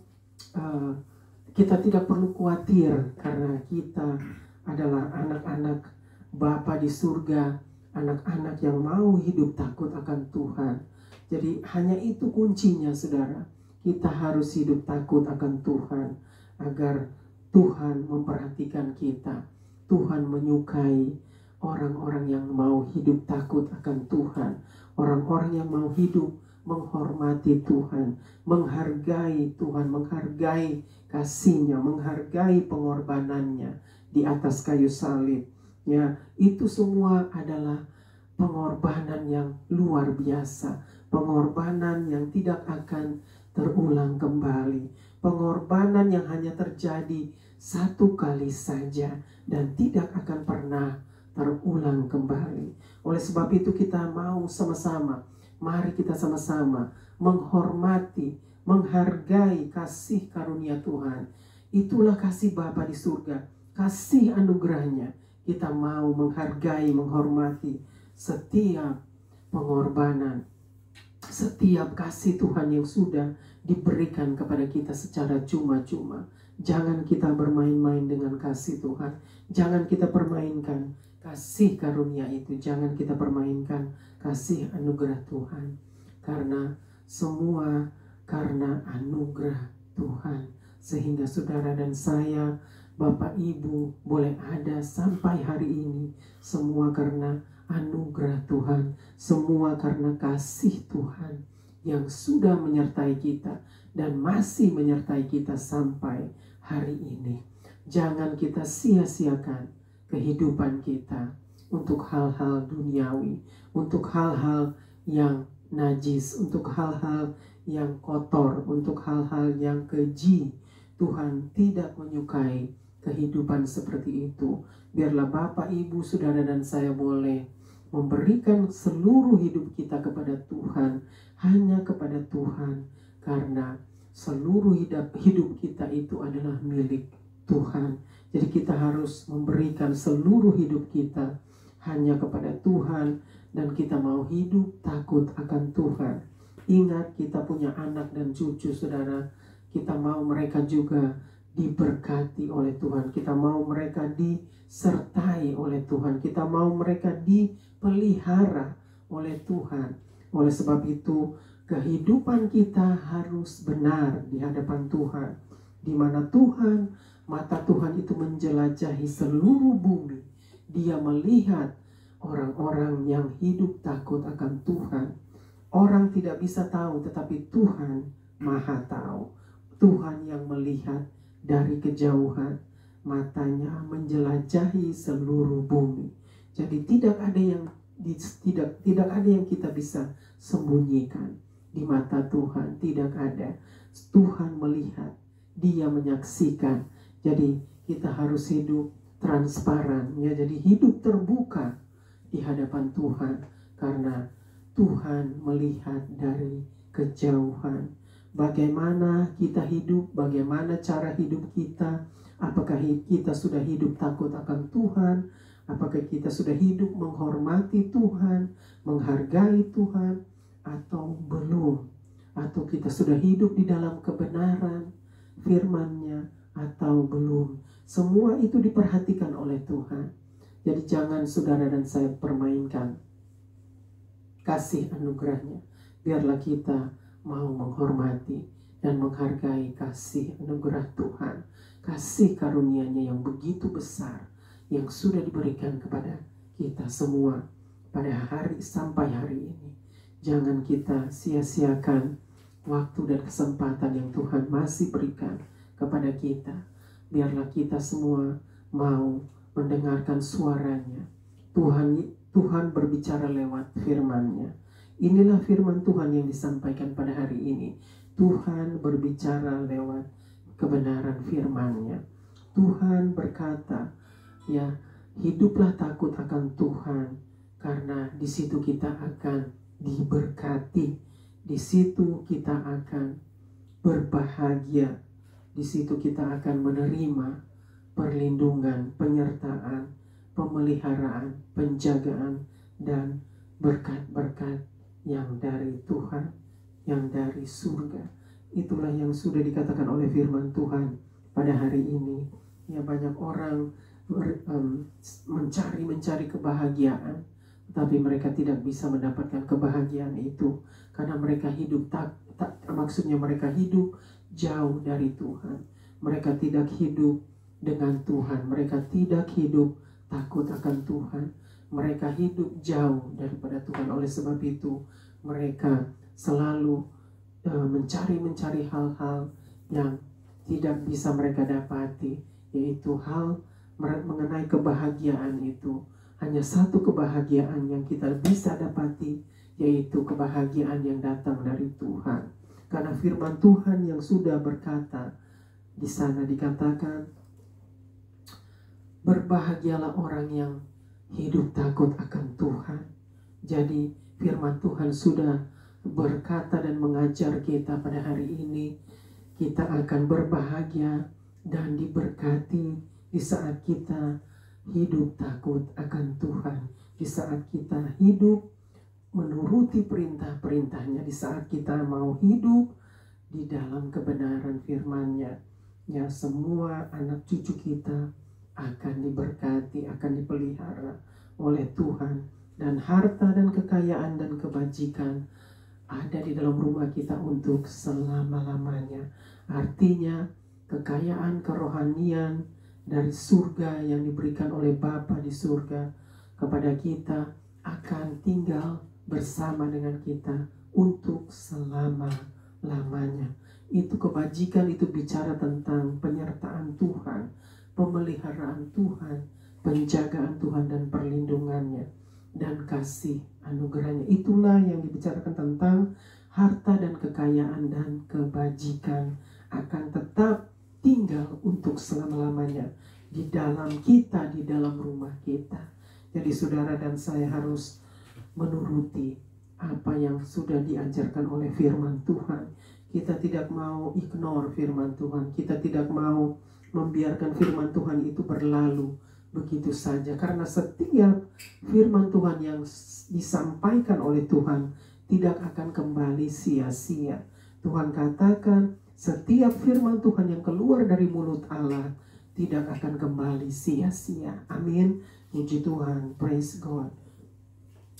khawatir karena kita adalah anak-anak Bapa di surga, anak-anak yang mau hidup takut akan Tuhan. Jadi hanya itu kuncinya saudara. Kita harus hidup takut akan Tuhan agar Tuhan memperhatikan kita. Tuhan menyukai orang-orang yang mau hidup takut akan Tuhan. Orang-orang yang mau hidup menghormati Tuhan, menghargai Tuhan, menghargai kasih-Nya, menghargai pengorbanannya di atas kayu salib. Ya, itu semua adalah pengorbanan yang luar biasa, pengorbanan yang tidak akan terulang kembali, pengorbanan yang hanya terjadi satu kali saja dan tidak akan pernah terulang kembali. Oleh sebab itu kita mau sama-sama, mari kita sama-sama menghormati, menghargai kasih karunia Tuhan. Itulah kasih Bapa di surga, kasih anugerahnya. Kita mau menghargai, menghormati setiap pengorbanan, setiap kasih Tuhan yang sudah diberikan kepada kita secara cuma-cuma. Jangan kita bermain-main dengan kasih Tuhan. Jangan kita permainkan kasih karunia itu. Jangan kita permainkan kasih anugerah Tuhan. Karena semua karena anugerah Tuhan. Sehingga saudara dan saya, Bapak Ibu, boleh ada sampai hari ini. Semua karena anugerah Tuhan. Semua karena kasih Tuhan yang sudah menyertai kita dan masih menyertai kita sampai hari ini. Jangan kita sia-siakan kehidupan kita untuk hal-hal duniawi, untuk hal-hal yang najis, untuk hal-hal yang kotor, untuk hal-hal yang keji. Tuhan tidak menyukai kehidupan seperti itu. Biarlah Bapak, Ibu, Saudara dan saya boleh memberikan seluruh hidup kita kepada Tuhan, hanya kepada Tuhan, karena seluruh hidup kita itu adalah milik Tuhan. Jadi kita harus memberikan seluruh hidup kita hanya kepada Tuhan, dan kita mau hidup takut akan Tuhan. Ingat, kita punya anak dan cucu saudara. Kita mau mereka juga diberkati oleh Tuhan. Kita mau mereka disertai oleh Tuhan. Kita mau mereka dipelihara oleh Tuhan. Oleh sebab itu, kehidupan kita harus benar di hadapan Tuhan. Di mana Tuhan, mata Tuhan itu menjelajahi seluruh bumi. Dia melihat orang-orang yang hidup takut akan Tuhan. Orang tidak bisa tahu, tetapi Tuhan Maha tahu. Tuhan yang melihat dari kejauhan, matanya menjelajahi seluruh bumi. Jadi tidak ada yang kita bisa sembunyikan di mata Tuhan. Tidak ada. Tuhan melihat, Dia menyaksikan. Jadi kita harus hidup transparan, ya. Jadi hidup terbuka di hadapan Tuhan, karena Tuhan melihat dari kejauhan. Bagaimana kita hidup, bagaimana cara hidup kita, apakah kita sudah hidup takut akan Tuhan, apakah kita sudah hidup menghormati Tuhan, menghargai Tuhan, atau belum, atau kita sudah hidup di dalam kebenaran firman-Nya, atau belum. Semua itu diperhatikan oleh Tuhan. Jadi jangan saudara dan saya permainkan kasih anugerahnya. Biarlah kita mau menghormati dan menghargai kasih anugerah Tuhan. Kasih karunia-Nya yang begitu besar yang sudah diberikan kepada kita semua pada hari sampai hari ini. Jangan kita sia-siakan waktu dan kesempatan yang Tuhan masih berikan kepada kita. Biarlah kita semua mau mendengarkan suaranya. Tuhan berbicara lewat firman-Nya. Inilah firman Tuhan yang disampaikan pada hari ini. Tuhan berbicara lewat kebenaran firman-Nya. Tuhan berkata, ya, hiduplah takut akan Tuhan, karena di situ kita akan diberkati. Di situ kita akan berbahagia. Di situ kita akan menerima perlindungan, penyertaan, pemeliharaan, penjagaan, dan berkat-berkat yang dari Tuhan, yang dari surga. Itulah yang sudah dikatakan oleh firman Tuhan pada hari ini. Ya, banyak orang mencari kebahagiaan, tapi mereka tidak bisa mendapatkan kebahagiaan itu karena mereka hidup maksudnya mereka hidup jauh dari Tuhan. Mereka tidak hidup dengan Tuhan. Mereka tidak hidup takut akan Tuhan. Mereka hidup jauh daripada Tuhan. Oleh sebab itu mereka selalu mencari hal-hal yang tidak bisa mereka dapati, yaitu hal mengenai kebahagiaan itu. Hanya satu kebahagiaan yang kita bisa dapati, yaitu kebahagiaan yang datang dari Tuhan. Karena firman Tuhan yang sudah berkata, di sana dikatakan, berbahagialah orang yang hidup takut akan Tuhan. Jadi firman Tuhan sudah berkata dan mengajar kita pada hari ini, kita akan berbahagia dan diberkati di saat kita hidup takut akan Tuhan, di saat kita hidup menuruti perintah-perintahnya, di saat kita mau hidup di dalam kebenaran firman-Nya. Ya, semua anak cucu kita akan diberkati, akan dipelihara oleh Tuhan, dan harta dan kekayaan dan kebajikan ada di dalam rumah kita untuk selama-lamanya. Artinya kekayaan kerohanian dari surga yang diberikan oleh Bapa di surga kepada kita akan tinggal bersama dengan kita untuk selama-lamanya. Itu kebajikan, itu bicara tentang penyertaan Tuhan, pemeliharaan Tuhan, penjagaan Tuhan dan perlindungannya, dan kasih anugerahnya. Itulah yang dibicarakan tentang harta dan kekayaan dan kebajikan akan tetap tinggal untuk selama-lamanya di dalam kita, di dalam rumah kita. Jadi saudara dan saya harus menuruti apa yang sudah diajarkan oleh firman Tuhan. Kita tidak mau ignore firman Tuhan. Kita tidak mau membiarkan firman Tuhan itu berlalu begitu saja. Karena setiap firman Tuhan yang disampaikan oleh Tuhan tidak akan kembali sia-sia. Tuhan katakan setiap firman Tuhan yang keluar dari mulut Allah tidak akan kembali sia-sia. Amin. Puji Tuhan. Praise God.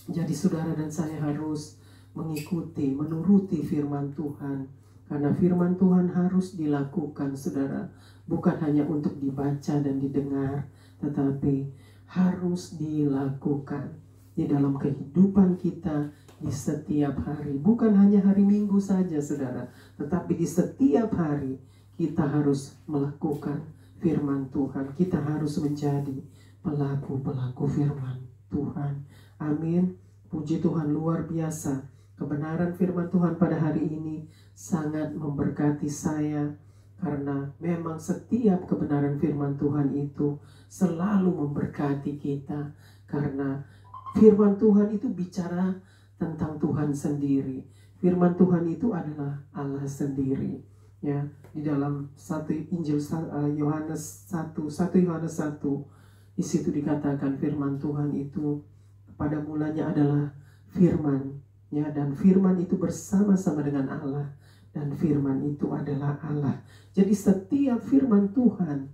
Jadi saudara dan saya harus mengikuti, menuruti firman Tuhan. Karena firman Tuhan harus dilakukan, saudara. Bukan hanya untuk dibaca dan didengar, tetapi harus dilakukan di dalam kehidupan kita di setiap hari. Bukan hanya hari Minggu saja, saudara. Tetapi di setiap hari kita harus melakukan firman Tuhan. Kita harus menjadi pelaku-pelaku firman Tuhan. Amin. Puji Tuhan, luar biasa. Kebenaran firman Tuhan pada hari ini sangat memberkati saya. Karena memang setiap kebenaran firman Tuhan itu selalu memberkati kita. Karena firman Tuhan itu bicara tentang Tuhan sendiri. Firman Tuhan itu adalah Allah sendiri. Ya, di dalam Injil Yohanes 1 Yohanes 1, di situ dikatakan firman Tuhan itu pada mulanya adalah firman, ya, dan firman itu bersama-sama dengan Allah, dan firman itu adalah Allah. Jadi setiap firman Tuhan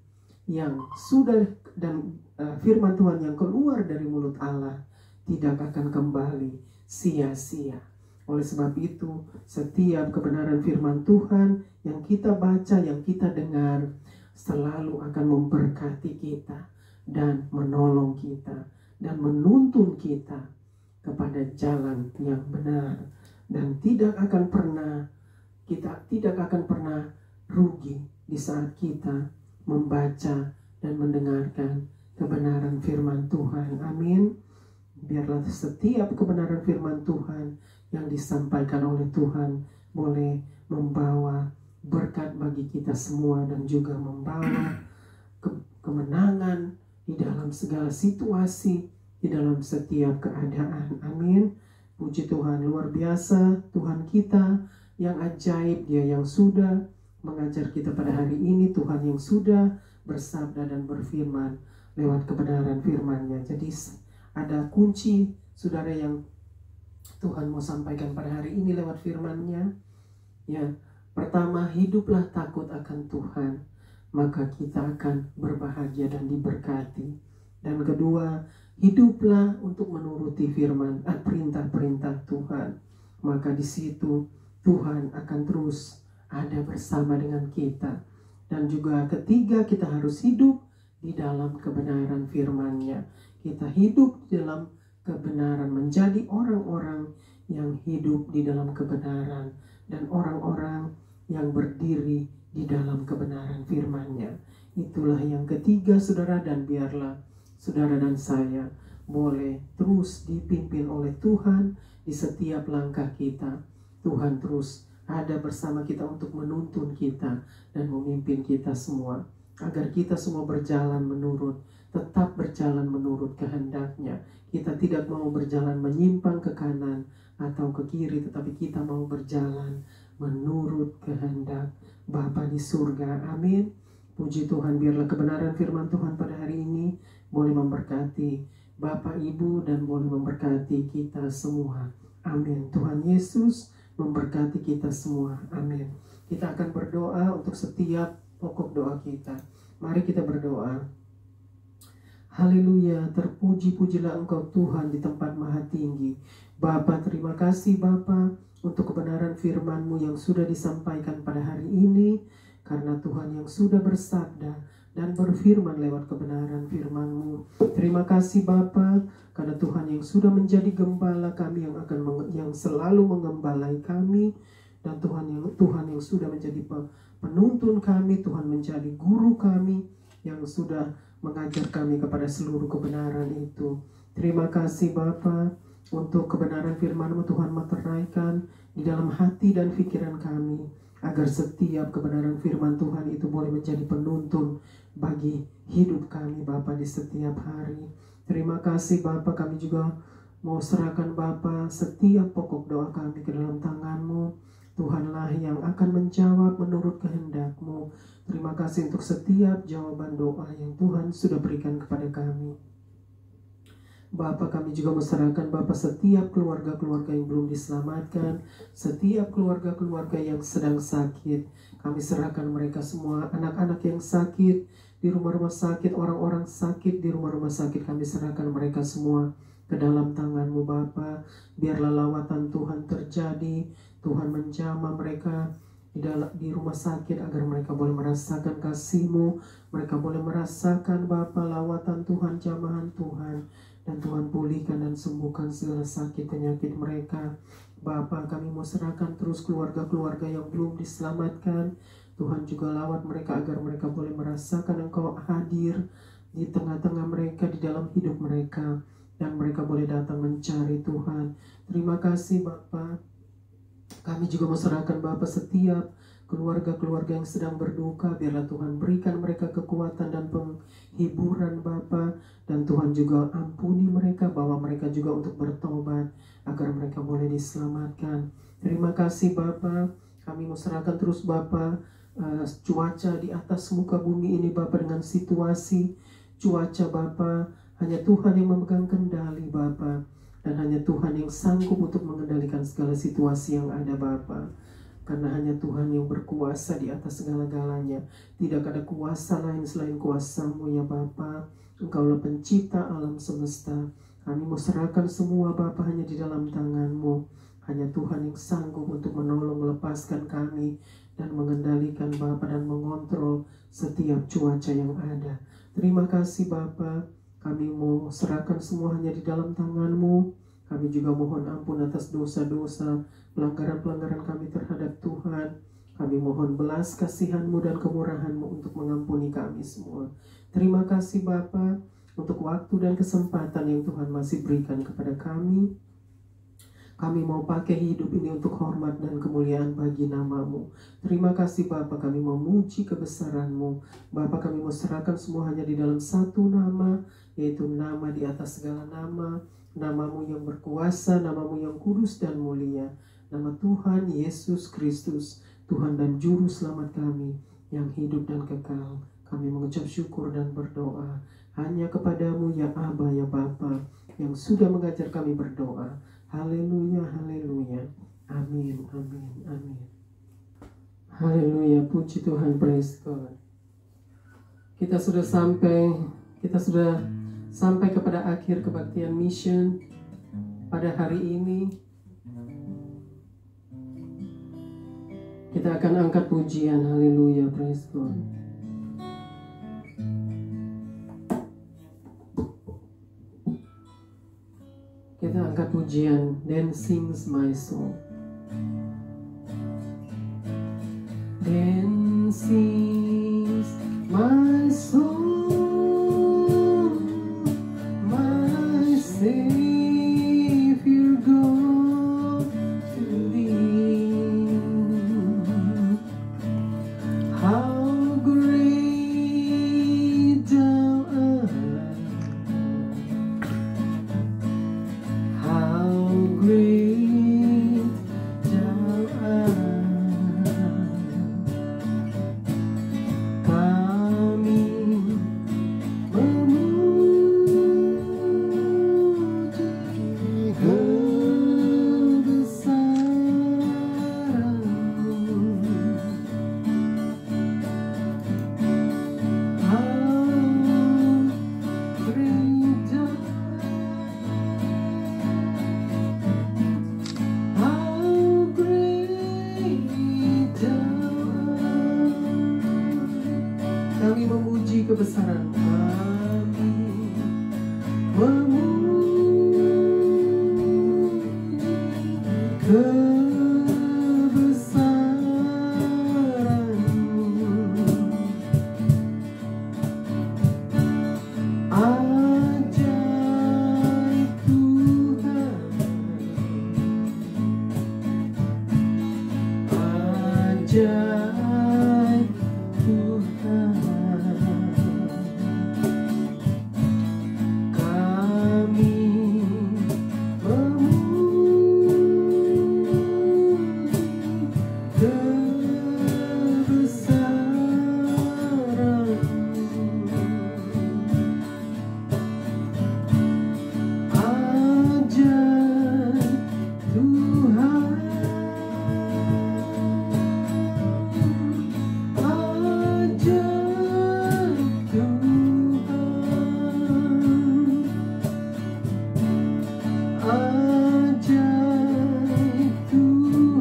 yang sudah dan firman Tuhan yang keluar dari mulut Allah tidak akan kembali sia-sia. Oleh sebab itu, setiap kebenaran firman Tuhan yang kita baca, yang kita dengar, selalu akan memberkati kita dan menolong kita dan menuntun kita kepada jalan yang benar, dan kita tidak akan pernah rugi di saat kita membaca dan mendengarkan kebenaran firman Tuhan. Amin. Biarlah setiap kebenaran firman Tuhan yang disampaikan oleh Tuhan boleh membawa berkat bagi kita semua dan juga membawa kemenangan di dalam segala situasi, di dalam setiap keadaan. Amin. Puji Tuhan, luar biasa Tuhan kita yang ajaib, Dia yang sudah mengajar kita pada hari ini, Tuhan yang sudah bersabda dan berfirman lewat kebenaran firman-Nya. Jadi ada kunci saudara yang Tuhan mau sampaikan pada hari ini lewat firman-Nya. Ya, pertama, hiduplah takut akan Tuhan, maka kita akan berbahagia dan diberkati. Dan kedua, hiduplah untuk menuruti firman, perintah-perintah Tuhan, maka di situ Tuhan akan terus ada bersama dengan kita. Dan juga ketiga, kita harus hidup di dalam kebenaran firman-Nya. Kita hidup di dalam kebenaran, menjadi orang-orang yang hidup di dalam kebenaran dan orang-orang yang berdiri di dalam kebenaran firman-Nya. Itulah yang ketiga, saudara, dan biarlah saudara dan saya boleh terus dipimpin oleh Tuhan di setiap langkah kita. Tuhan terus ada bersama kita untuk menuntun kita dan memimpin kita semua, agar kita semua tetap berjalan menurut kehendak-Nya. Kita tidak mau berjalan menyimpang ke kanan atau ke kiri, tetapi kita mau berjalan menurut kehendak Bapa di surga. Amin. Puji Tuhan, biarlah kebenaran firman Tuhan pada hari ini boleh memberkati Bapak, Ibu, dan boleh memberkati kita semua. Amin. Tuhan Yesus memberkati kita semua. Amin. Kita akan berdoa untuk setiap pokok doa kita. Mari kita berdoa. Haleluya, terpuji-pujilah Engkau Tuhan di tempat maha tinggi. Bapa, terima kasih Bapa untuk kebenaran firman-Mu yang sudah disampaikan pada hari ini, karena Tuhan yang sudah bersabda dan berfirman lewat kebenaran firman-Mu. Terima kasih Bapa, karena Tuhan yang sudah menjadi gembala kami, yang selalu mengembalai kami, dan Tuhan yang sudah menjadi penuntun kami, Tuhan menjadi guru kami yang sudah mengajar kami kepada seluruh kebenaran itu. Terima kasih Bapa untuk kebenaran firman-Mu, Tuhan meteraikan di dalam hati dan pikiran kami, agar setiap kebenaran firman Tuhan itu boleh menjadi penuntun bagi hidup kami Bapa di setiap hari. Terima kasih Bapa, kami juga mau serahkan Bapa setiap pokok doa kami ke dalam tangan-Mu. Tuhanlah yang akan menjawab menurut kehendak-Mu. Terima kasih untuk setiap jawaban doa yang Tuhan sudah berikan kepada kami. Bapa, kami juga menserahkan Bapa setiap keluarga-keluarga yang belum diselamatkan, setiap keluarga-keluarga yang sedang sakit. Kami serahkan mereka semua, anak-anak yang sakit di rumah-rumah sakit, orang-orang sakit di rumah-rumah sakit. Kami serahkan mereka semua ke dalam tangan-Mu Bapa. Biarlah lawatan Tuhan terjadi, Tuhan menjamah mereka di rumah sakit, agar mereka boleh merasakan kasih-Mu, mereka boleh merasakan Bapa lawatan Tuhan, jamahan Tuhan, dan Tuhan pulihkan dan sembuhkan segala sakit penyakit mereka. Bapa, kami mau serahkan terus keluarga-keluarga yang belum diselamatkan. Tuhan juga lawat mereka, agar mereka boleh merasakan Engkau hadir di tengah-tengah mereka, di dalam hidup mereka, dan mereka boleh datang mencari Tuhan. Terima kasih Bapa. Kami juga mau serahkan Bapa setiap keluarga-keluarga yang sedang berduka. Biarlah Tuhan berikan mereka kekuatan dan penghiburan Bapa, dan Tuhan juga ampuni mereka, bawa mereka juga untuk bertobat, agar mereka boleh diselamatkan. Terima kasih Bapa. Kami mau serahkan terus Bapa cuaca di atas muka bumi ini Bapa, dengan situasi cuaca Bapa, hanya Tuhan yang memegang kendali Bapa, dan hanya Tuhan yang sanggup untuk mengendalikan segala situasi yang ada Bapa. karena hanya Tuhan yang berkuasa di atas segala-galanya. Tidak ada kuasa lain selain kuasa-Mu ya Bapa. Engkaulah pencipta alam semesta. Kami mau serahkan semua Bapa hanya di dalam tangan-Mu. Hanya Tuhan yang sanggup untuk menolong, melepaskan kami dan mengendalikan Bapa dan mengontrol setiap cuaca yang ada. Terima kasih Bapa. Kami mau serahkan semua hanya di dalam tangan-Mu. Kami juga mohon ampun atas dosa-dosa, pelanggaran-pelanggaran kami terhadap Tuhan. Kami mohon belas kasihan-Mu dan kemurahan-Mu untuk mengampuni kami semua. Terima kasih Bapa untuk waktu dan kesempatan yang Tuhan masih berikan kepada kami. Kami mau pakai hidup ini untuk hormat dan kemuliaan bagi nama-Mu. Terima kasih Bapa, kami mau memuji kebesaran-Mu. Bapa, kami mau serahkan semua hanya di dalam satu nama, yaitu nama di atas segala nama, nama-Mu yang berkuasa, nama-Mu yang kudus dan mulia, nama Tuhan Yesus Kristus, Tuhan dan Juru Selamat kami, yang hidup dan kekal. Kami mengucap syukur dan berdoa hanya kepada-Mu ya Aba ya Bapa, yang sudah mengajar kami berdoa. Haleluya, haleluya. Amin, amin, amin. Haleluya, puji Tuhan, praise God. Kita sudah sampai kepada akhir kebaktian mission pada hari ini. Kita akan angkat pujian, haleluya, praise God. Kita angkat pujian, Then Sings My Soul. Then sings my soul, my Savior God to Thee. How great Thou art! Great Thou art. Kami memuji kebesaran-Mu. How great Thou kami memuji kebesaran, kami memuji kebesaran-Mu. Ajaib Tuhan, ajaib Tuhan. Kami memuji kebesaran-Mu. Ajaib Tuhan,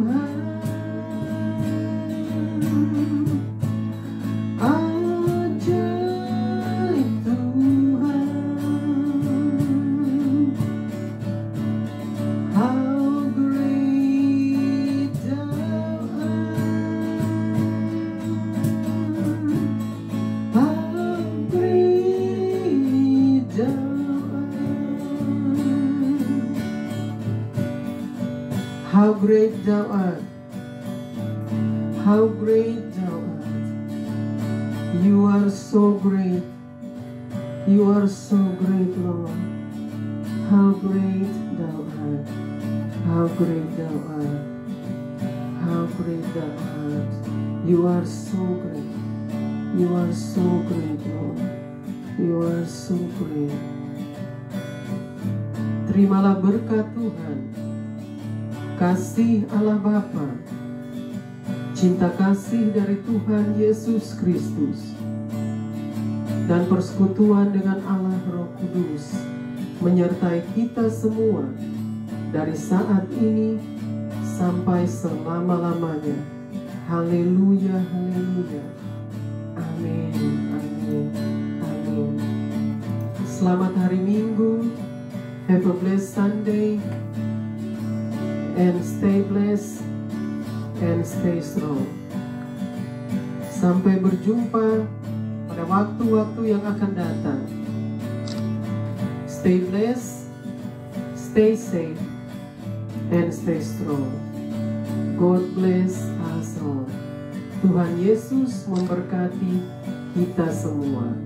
how great Thou art. How great Thou art. You are so great. You are so great, Lord. How great Thou art. How great Thou art. How great Thou art. You are so great. You are so great, Lord. You are so great. Terimalah berkat Tuhan, kasih Allah Bapa, cinta kasih dari Tuhan Yesus Kristus, dan persekutuan dengan Allah Roh Kudus menyertai kita semua dari saat ini sampai selama-lamanya. Haleluya, haleluya. Amin, amin, amin. Selamat hari Minggu. Have a blessed Sunday. And stay blessed and stay strong. Sampai berjumpa pada waktu-waktu yang akan datang. Stay blessed, stay safe, and stay strong. God bless us all. Tuhan Yesus memberkati kita semua.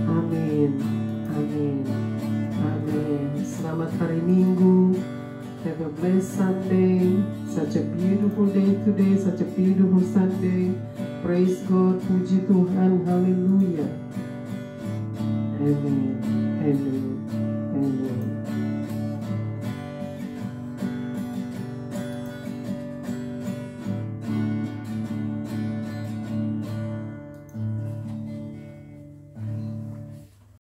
Amin, amin, amin. Selamat hari Minggu. Have a blessed Sunday. Such a beautiful day today. Such a beautiful Sunday. Praise God. Puji Tuhan. Haleluya. Amin.